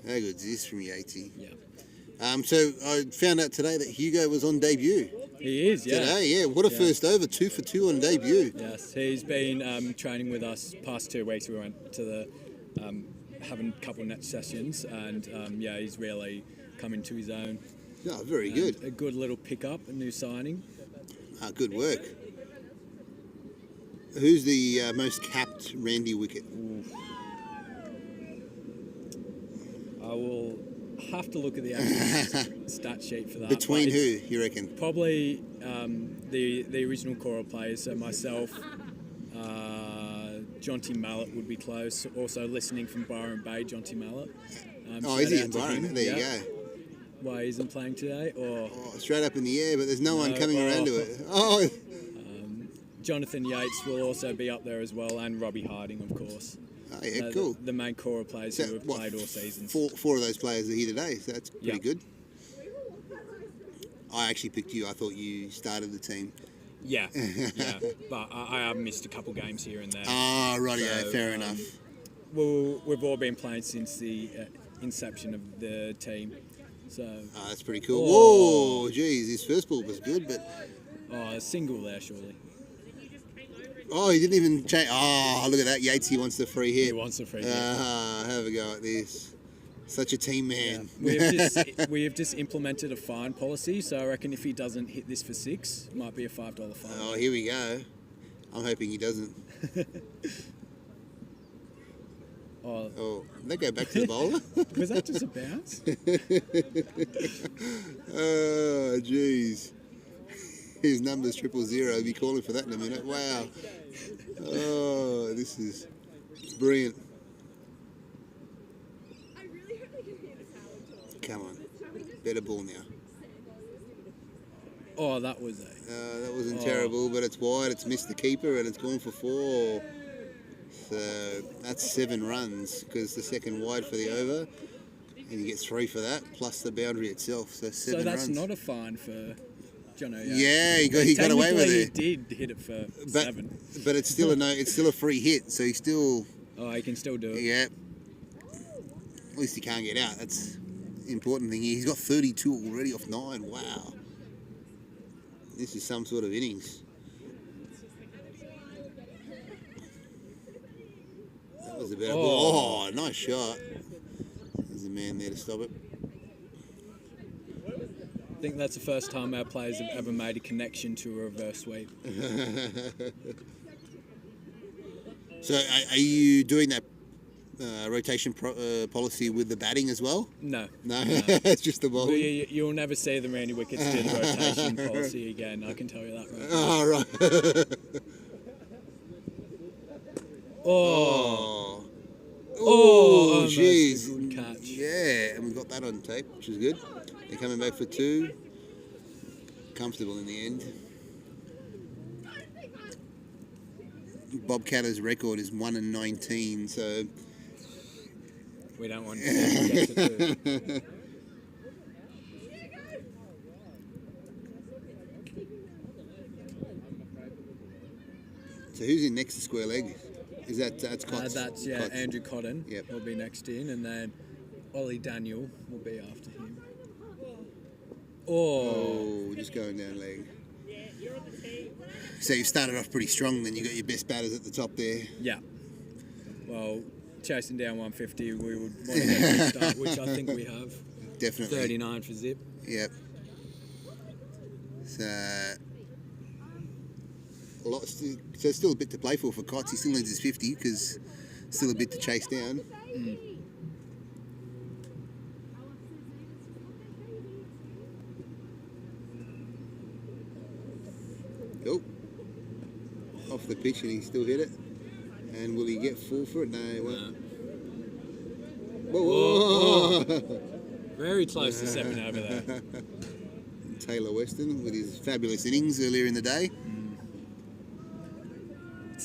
How good is this from Yatesy? Yeah. So I found out today that Hugo was on debut. He is, yeah. Today, yeah. What a first over, 2 for 2 on debut. Yes, he's been training with us past 2 weeks. We went to the having a couple of net sessions, and he's really come into his own. Oh, very good. A good little pickup, a new signing. Good work. Who's the most capped Randy Wicket? I will have to look at the actual stat sheet for that. Between who, you reckon? Probably the original Coral players, so myself, Jonty Mallett would be close. Also listening from Byron Bay, Jonty Mallett. Is he in Byron? There you go. Why he isn't playing today? Straight up in the air, but there's no one coming around to it. Oh. Jonathan Yates will also be up there as well, and Robbie Harding, of course. Oh, yeah, cool. The main core of players who have played all seasons. Four of those players are here today, so that's pretty good. I actually picked you. I thought you started the team. Yeah, but I have missed a couple games here and there. Rightio, so, fair enough. Well, we've all been playing since the inception of the team, so. That's pretty cool. Whoa, geez, his first ball was good, but. A single there, surely. Oh, he didn't even change. Oh, look at that. Yatesy wants the free hit. He wants the free hit. Have a go at this. Such a team man. We have just implemented a fine policy, so I reckon if he doesn't hit this for 6, it might be a $5 fine. Oh, here we go. I'm hoping he doesn't. Oh, they go back to the bowler. Was that just a bounce? Oh, jeez. His number's 000. I'll be calling for that in a minute. Wow. Oh, this is brilliant. Come on. Better ball now. Oh, that was That wasn't terrible, but it's wide. It's missed the keeper and it's gone for 4. So that's 7 runs because the second wide for the over. And you get 3 for that, plus the boundary itself. So 7 runs. So that's not a fine for Jono. Yeah, he got away with it. He did hit it for 7. But it's still it's still a free hit, so he still... Oh, he can still do it. Yeah. At least he can't get out. That's the important thing here. He's got 32 already off 9. Wow. This is some sort of innings. That was a better ball. Oh, nice shot. There's a man there to stop it. I think that's the first time our players have ever made a connection to a reverse sweep. So are you doing that rotation policy with the batting as well? No. It's just the bowling. You'll never see the Randy Wickets do the rotation policy again, I can tell you that right now. Oh, right. Oh, jeez. Good catch. Yeah, and we got that on tape, which is good. They're coming back for 2. Comfortable in the end. Bob Catter's record is 1-19, so... We don't want to get to 2. So who's in next to square leg? Is that's Cots? That's Cots. Andrew Cotton. Yep. Will be next in, and then Ollie Daniel will be after him. Oh, just going down leg. So you've started off pretty strong, then you got your best batters at the top there. Yeah. Well, chasing down 150, we would want to get a good start, which I think we have. Definitely. 39 for Zip. Yep. So still a bit to play for Cots. He still needs his 50 because still a bit to chase down. Oh, off the pitch and he still hit it. And will he get 4 for it? No, he won't. Whoa. Very close to 7 over there. Taylor Weston with his fabulous innings earlier in the day.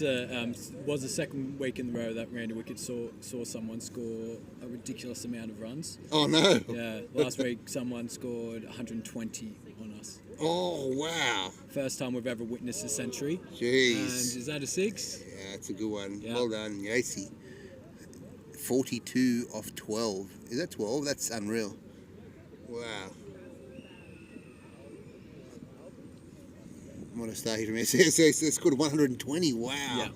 It was the second week in a row that Randy Wickets saw someone score a ridiculous amount of runs. Oh, no. Yeah, last week someone scored 120 on us. Oh, wow. First time we've ever witnessed a century. Jeez. And is that a 6? Yeah, it's a good one. Yeah. Well done, Yacey. 42 off 12. Is that 12? That's unreal. Wow. What a start here from SSS. They scored 120. Wow. Yeah.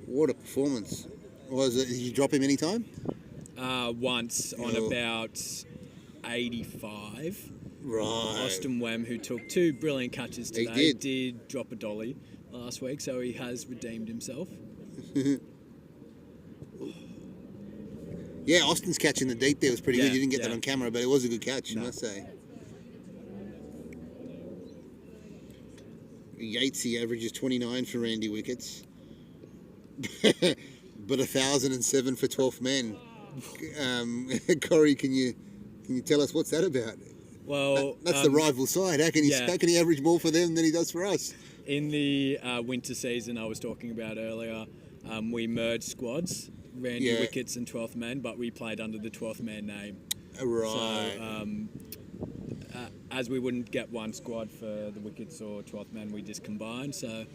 What a performance. Did you drop him any time? Once on about 85. Right. Austin Wem, who took 2 brilliant catches today, He did drop a dolly last week, so he has redeemed himself. Yeah, Austin's catch in the deep there was pretty good. You didn't get that yeah. on camera, but it was a good catch, I must say. Yatesy averages 29 for Randy Wickets. But 1,007 for 12th men. Corey, can you tell us what's that about? Well, that's the rival side. How can he average more for them than he does for us? In the winter season I was talking about earlier, we merged squads, Randy Wickets and 12th men, but we played under the 12th man name. Right. So, as we wouldn't get one squad for the Wickets or 12th men, we just combined. So,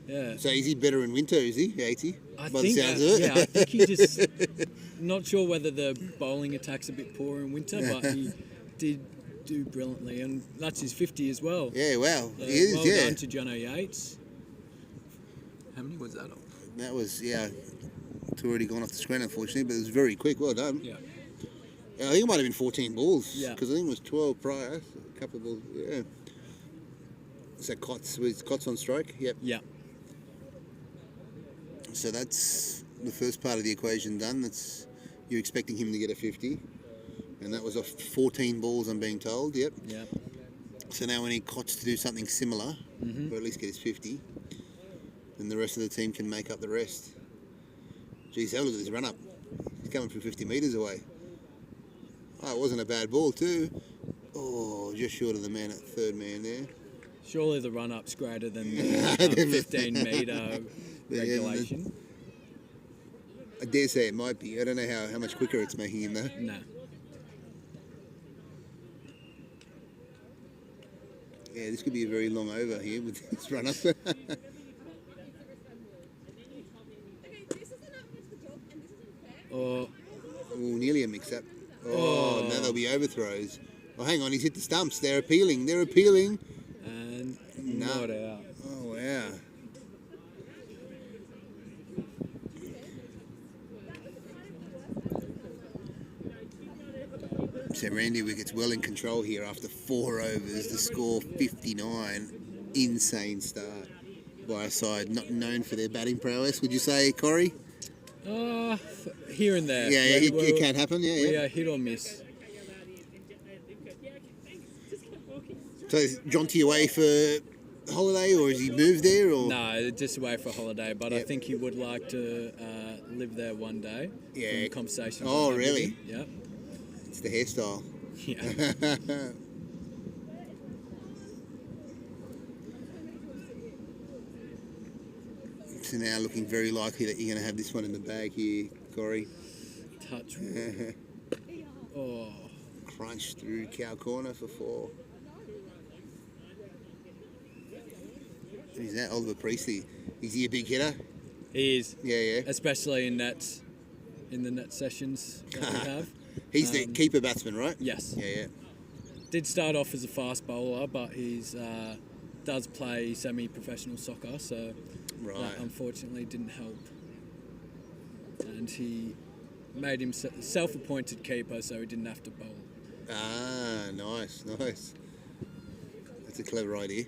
yeah. So is he better in winter? Is he, Yatesy? I By think, the sounds of it. yeah, I think he just not sure whether the bowling attack's a bit poor in winter, but he did do brilliantly, and that's his 50 as well. Yeah, wow. So He is, well yeah. done to Jono Yates. How many was that on? That was, it's already gone off the screen, unfortunately, but it was very quick. Well done. Yeah. I think it might have been 14 balls. Yeah. Because I think it was 12 prior. So a couple of balls. Yeah. So Cots on strike. Yep. Yeah. So that's the first part of the equation done. You're expecting him to get a 50. And that was off 14 balls, I'm being told. Yep. Yeah. So now we need Cots to do something similar, or at least get his 50. And the rest of the team can make up the rest. Geez, have a look at this run up. He's coming from 50 metres away. Oh, it wasn't a bad ball too. Oh, just short of the man at third man there. Surely the run-up's greater than the 15-metre regulation. I dare say it might be. I don't know how much quicker it's making him though. No. Yeah, this could be a very long over here with this run up. Or Nearly a mix-up. Oh, now there'll be overthrows. Oh, hang on, he's hit the stumps. They're appealing. and not out. Oh, wow. So Randy Wickets well in control here after 4 overs. The score 59. Insane start by a side not known for their batting prowess. Would you say, Corey? Here and there. Yeah, it can happen. Yeah, We are hit or miss. So is Jonty away for holiday, or has he moved there? Or No, just away for a holiday, but I think he would like to live there one day. Yeah. From the conversations. Oh, I've had with really? him. Yeah. It's the hairstyle. Yeah. So now looking very likely that you're going to have this one in the bag here, Corey. Touch. Oh. Crunch through cow corner for 4. Who's that? Oliver Priestley. Is he a big hitter? He is. Yeah. Especially in the net sessions that we have. He's the keeper batsman, right? Yes. Yeah. Did start off as a fast bowler, but he's does play semi-professional soccer, so Right. that unfortunately didn't help. And he made him self-appointed keeper, so he didn't have to bowl. Ah, nice. That's a clever idea.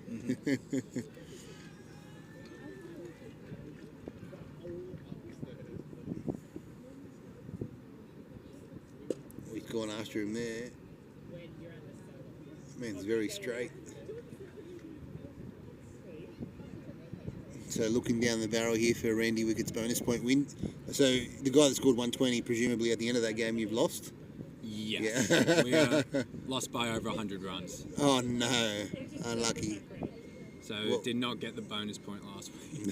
We've gone after him there. Man's very straight. So looking down the barrel here for Randy Wickets' bonus point win. So the guy that scored 120, presumably at the end of that game, you've lost? Yes. Yeah. We lost by over 100 runs. Oh no, unlucky. So did not get the bonus point last week.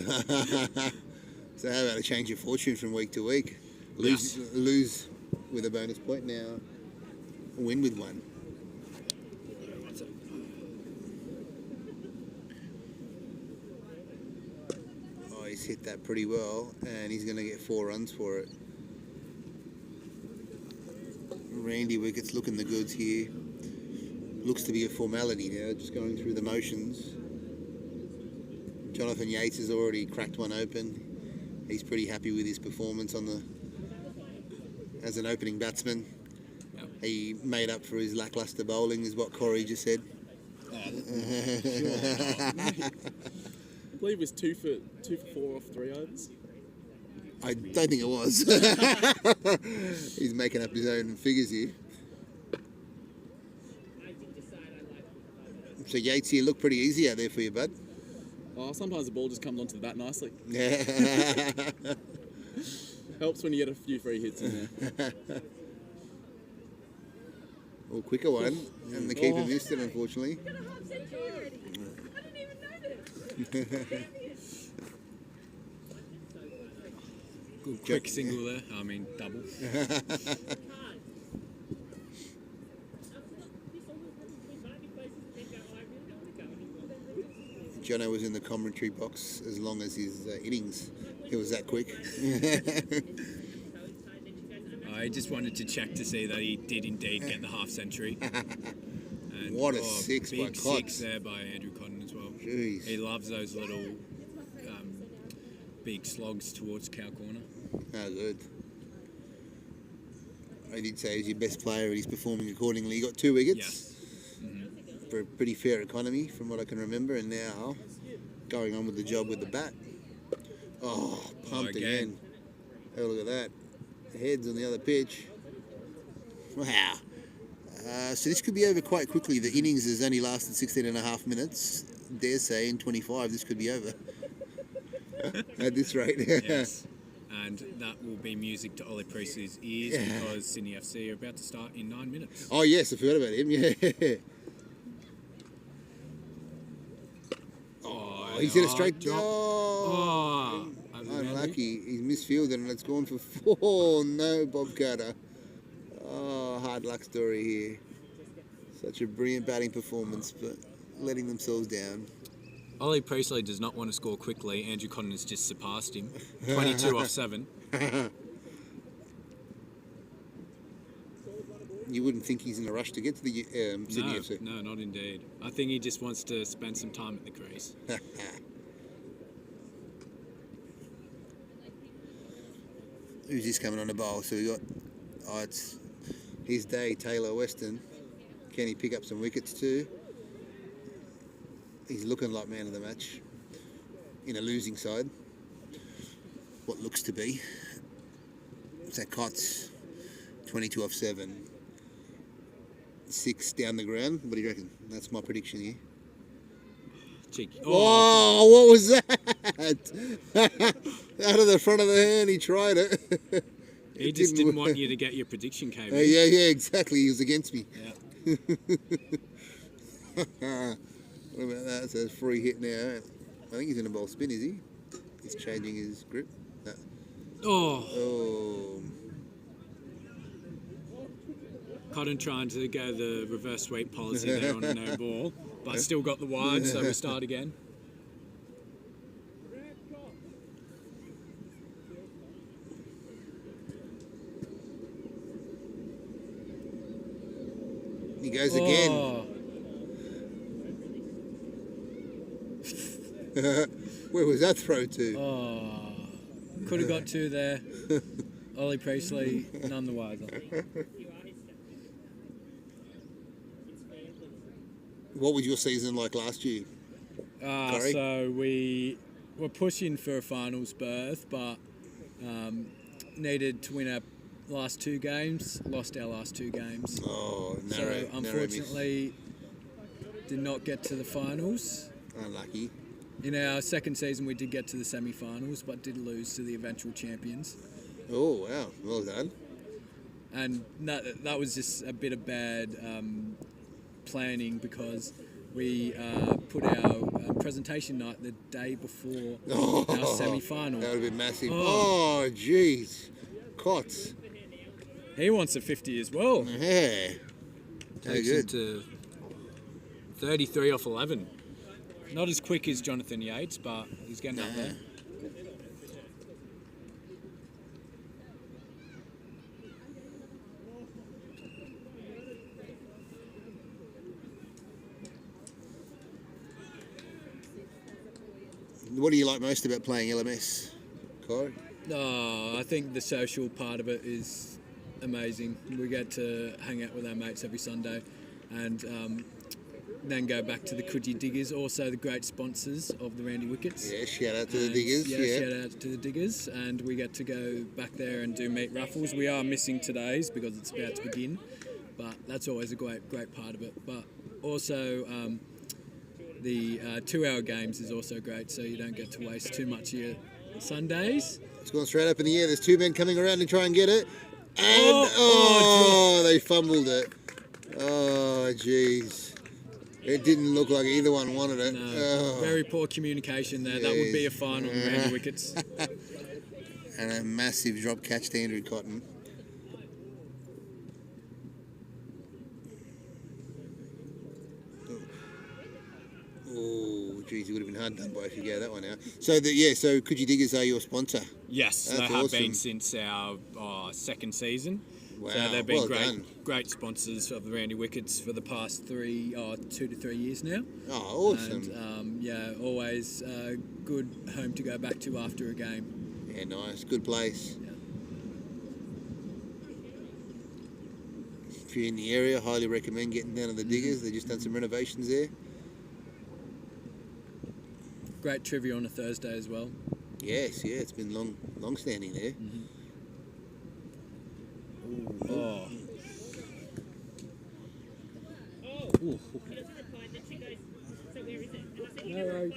So how about a change of fortune from week to week? Lose with a bonus point now, win with one. Oh, he's hit that pretty well, and he's going to get 4 runs for it. Randy Wickets looking the goods here. Looks to be a formality now, just going through the motions. Jonathan Yates has already cracked one open. He's pretty happy with his performance as an opening batsman. Yep. He made up for his lacklustre bowling, is what Corey just said. I believe it was 2 for 4 off 3 overs. I don't think it was. He's making up his own figures here. So Yates here looked pretty easy out there for you, bud. Oh, sometimes the ball just comes onto the bat nicely. Yeah. Helps when you get a few free hits in there. Well, quicker one, and the keeper missed it, unfortunately. Good quick single there. I mean, double. Jono was in the commentary box as long as his innings. He was that quick. I just wanted to check to see that he did indeed get the half century. And, What a six by big Cox. 6 there by Andrew Cotton as well. Jeez. He loves those little big slogs towards cow corner. Oh, good. I did say he's your best player and he's performing accordingly. He got 2 wickets Yes. for a pretty fair economy from what I can remember, and now going on with the job with the bat. Oh, pumped again. again. Have a look at that. Heads on the other pitch. Wow. So this could be over quite quickly. The innings has only lasted 16 and a half minutes. Dare say in 25 this could be over. At this rate. Yes. And that will be music to Ollie Priestley's ears because Sydney FC are about to start in 9 minutes. Oh yes, I forgot about him. Yeah. Oh, he's hit a straight drop. Oh, unlucky. He's misfielded and it's gone for 4. No, Bob Carter. Oh, hard luck story here. Such a brilliant batting performance, but letting themselves down. Ollie Priestley does not want to score quickly. Andrew Cotton has just surpassed him. 22 off 7. You wouldn't think he's in a rush to get to the Sydney FC. No, not indeed. I think he just wants to spend some time at the crease. Who's this coming on the bowl? So we got, it's his day, Taylor Weston. Can he pick up some wickets too? He's looking like man of the match in a losing side. What looks to be. So Cott's 22 off 7. 6 down the ground. What do you reckon? That's my prediction here. Cheeky. Oh, what was that? Out of the front of the hand, he tried it. He just didn't want you to get your prediction, KB. Yeah, exactly. He was against me. Yeah. What about that? So it's free hit now. I think he's in a bowl spin, is he? He's changing his grip. No. Oh. Cotton trying to go the reverse sweep policy there on a no ball, but still got the wide, so we start again. He goes again. Where was that throw to? Oh, could have got 2 there. Ollie Priestley, none the wiser. What was your season like last year? So we were pushing for a finals berth, but needed to win our last 2 games. Lost our last 2 games. Oh, narrow. So unfortunately, did not get to the finals. Unlucky. In our second season, we did get to the semi-finals, but did lose to the eventual champions. Oh, wow. Well done. And that was just a bit of bad planning because we put our presentation night the day before our semi-final. That would have been massive. Oh, jeez. Cots. He wants a 50 as well. Yeah. Very Takes him good. to 33 off 11. Not as quick as Jonathan Yates, but he's getting up there. What do you like most about playing LMS, Corey? I think the social part of it is amazing. We get to hang out with our mates every Sunday and then go back to the Coogee Diggers, also the great sponsors of the Randy Wickets. Yeah, shout out to the Diggers. Yeah, shout out to the Diggers. And we get to go back there and do meat raffles. We are missing today's because it's about to begin, but that's always a great part of it. But also the 2-hour games is also great, so you don't get to waste too much of your Sundays. It's gone straight up in the air. There's 2 men coming around to try and get it. And they fumbled it. Oh, jeez. It didn't look like either one wanted it. No, very poor communication there. That would be a final in Randy Wickets. And a massive drop catch to Andrew Cotton. Oh, geez, it would have been hard done by if you go that one out. So, so Coogee Diggers are your sponsor? Yes, That's they have awesome. been since our second season. Wow, So they've been well great sponsors of the Randy Wickets for the past 2 to 3 years now. Oh, awesome. And always a good home to go back to after a game. Yeah, nice. Good place. If you're in the area, highly recommend getting down to the Diggers. They've just done some renovations there. Great trivia on a Thursday as well. Yes, yeah, it's been long standing there. Oh. Ooh. No worries.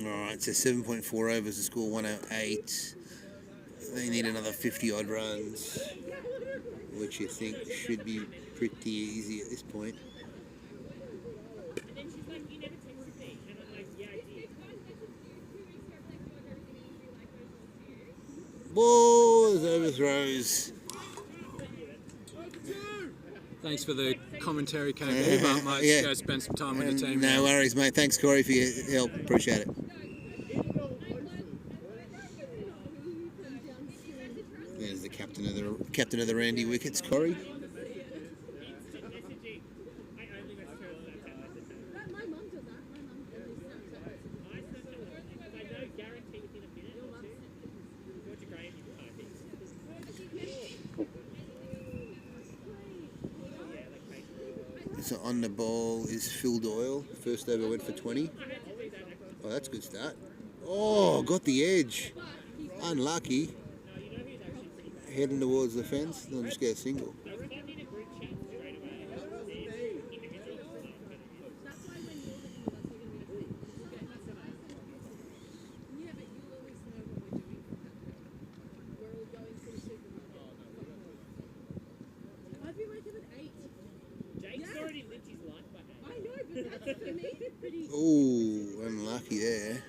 Alright, so 7.4 overs to score 108. They need another 50 odd runs, which you think should be pretty easy at this point. Balls, overthrows. Thanks for the commentary, KB, but might Yeah. go spend some time with the team. No now. worries, mate. Thanks, Corey, for your help. Appreciate it. There's the captain of the Randy Wickets, Corey. So on the ball is Phil Doyle. First over went for 20. Oh, that's a good start. Oh, got the edge. Unlucky. Heading towards the fence. They'll just get a single. Oh, unlucky there.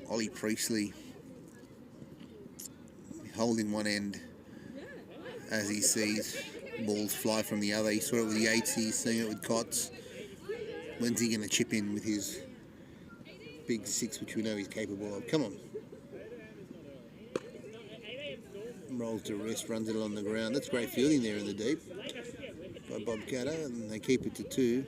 Ollie Priestley holding one end as he sees balls fly from the other. He saw it with the eights, he's seeing it with Cots. When's he going to chip in with his big six, which we know he's capable of? Come on. Rolls to rest, runs it along the ground. That's great fielding there in the deep by Bob Catter, and they keep it to 2.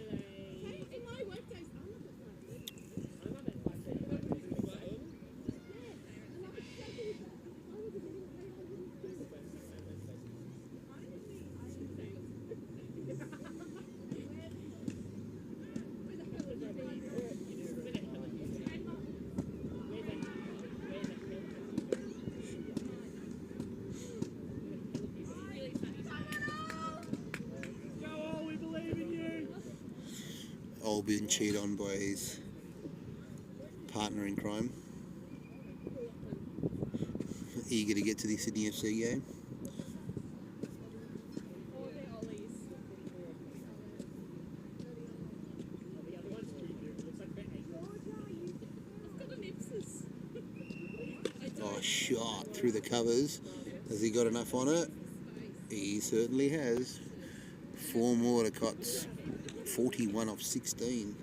All being cheated on by his partner in crime. Eager to get to the Sydney FC game. Oh, shot through the covers. Has he got enough on it? He certainly has. 4 more to Cots. 41 off 16.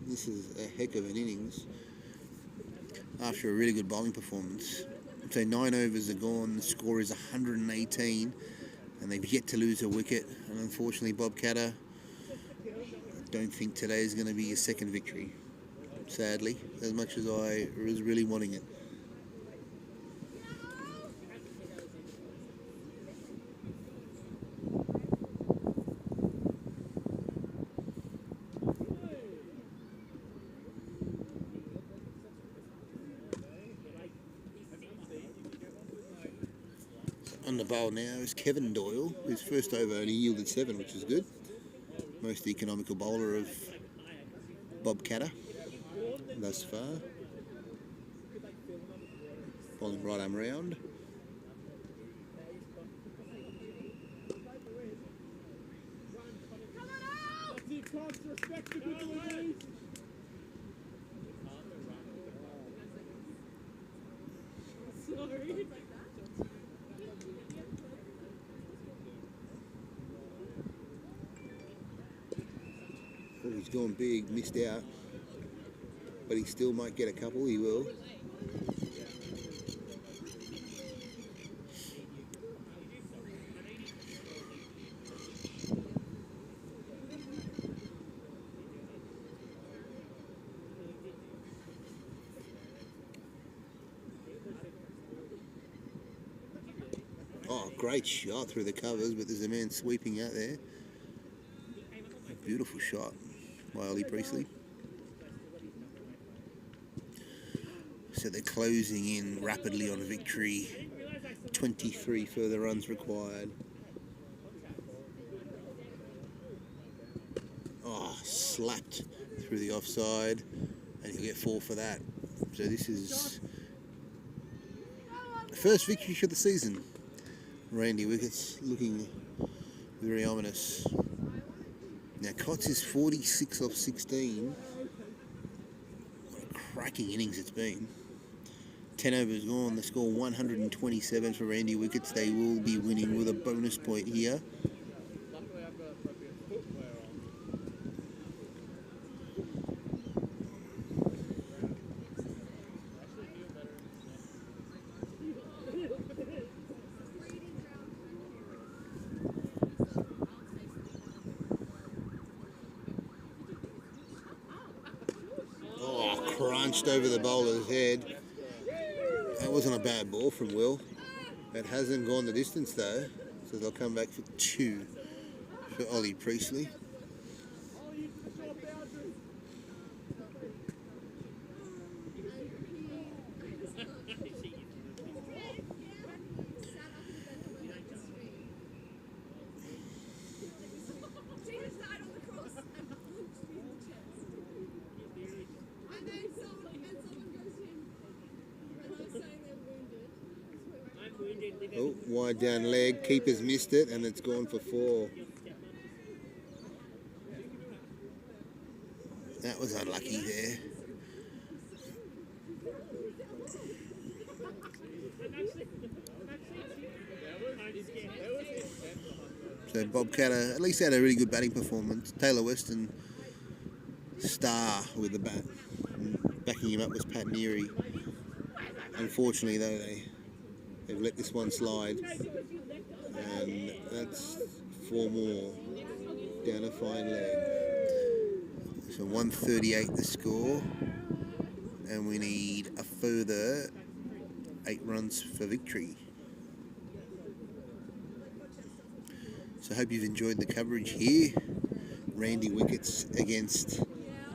This is a heck of an innings after a really good bowling performance. So 9 overs are gone, the score is 118 and they've yet to lose a wicket, and unfortunately Bob Catter, I don't think today is going to be his second victory, sadly, as much as I was really wanting it. On the bowl now is Kevin Doyle, whose first over only yielded 7, which is good. Most economical bowler of Bob Catter thus far. Bowling right arm round. Oh, he's gone big, missed out, but he still might get a couple, he will. Oh, great shot through the covers, but there's a man sweeping out there. A beautiful shot by Ollie Priestley. So they're closing in rapidly on victory. 23 further runs required. Oh, slapped through the offside, and he'll get 4 for that. So this is the first victory for the season. Randy Wickets looking very ominous. Now Cots is 46 off 16. What a cracking innings it's been. 10 overs gone. The score 127 for Randy Wickets. They will be winning with a bonus point here. Oh, crunched over the bowler's head. That wasn't a bad ball from Will. It hasn't gone the distance though, so they'll come back for 2 for Ollie Priestley. Oh, wide down leg, keeper's missed it and it's gone for 4. That was unlucky there. So Bob Catter at least had a really good batting performance. Taylor Weston, star with the bat. And backing him up was Pat Neary. Unfortunately though, they've let this one slide, and that's 4 more down a fine leg. So 138 the score, and we need a further 8 runs for victory. So I hope you've enjoyed the coverage here. Randy Wickets against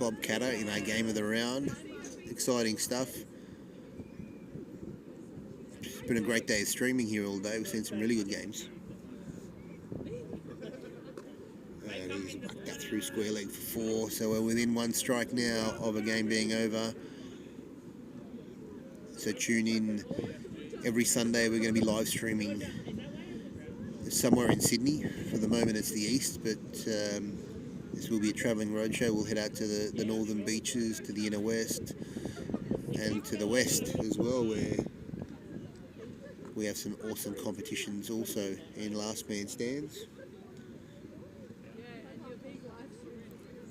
Bob Catter in our game of the round. Exciting stuff. It's been a great day of streaming here all day. We've seen some really good games. And he's whacked that through square leg for 4. So we're within 1 strike now of a game being over. So tune in every Sunday. We're going to be live streaming somewhere in Sydney. For the moment it's the east, but this will be a travelling roadshow. We'll head out to the northern beaches, to the inner west, and to the west as well, where we have some awesome competitions also in last man stands.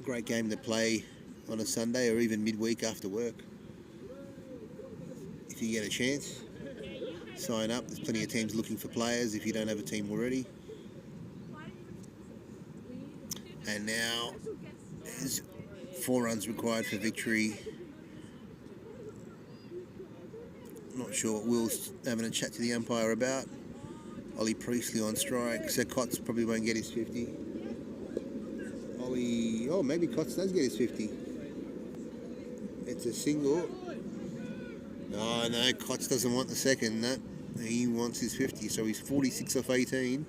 Great game to play on a Sunday or even midweek after work. If you get a chance, sign up. There's plenty of teams looking for players if you don't have a team already. And now there's 4 runs required for victory. Not sure what Will's having a chat to the umpire about. Ollie Priestley on strike, so Cots probably won't get his 50. Oh, maybe Cots does get his 50. It's a single. Oh no, Cots doesn't want the second. No, he wants his 50, so he's 46 off 18.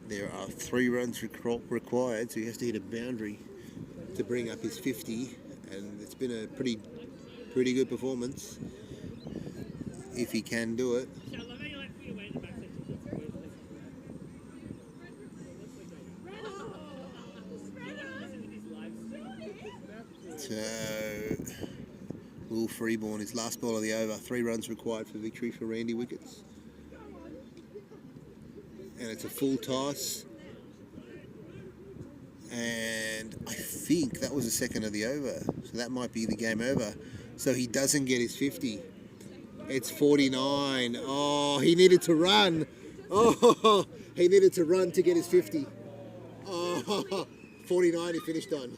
There are 3 runs required, so he has to hit a boundary to bring up his 50, and it's been a pretty good performance if he can do it. So Will Freeborn, his last ball of the over. 3 runs required for victory for Randy Wickets. And it's a full toss. And I think that was the second of the over. So that might be the game over. So he doesn't get his 50. It's 49. Oh, he needed to run. Oh, he needed to run to get his 50. Oh, 49 he finished on.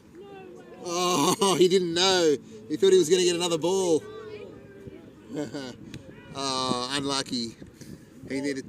Oh, he didn't know. He thought he was going to get another ball. Oh, unlucky. He needed...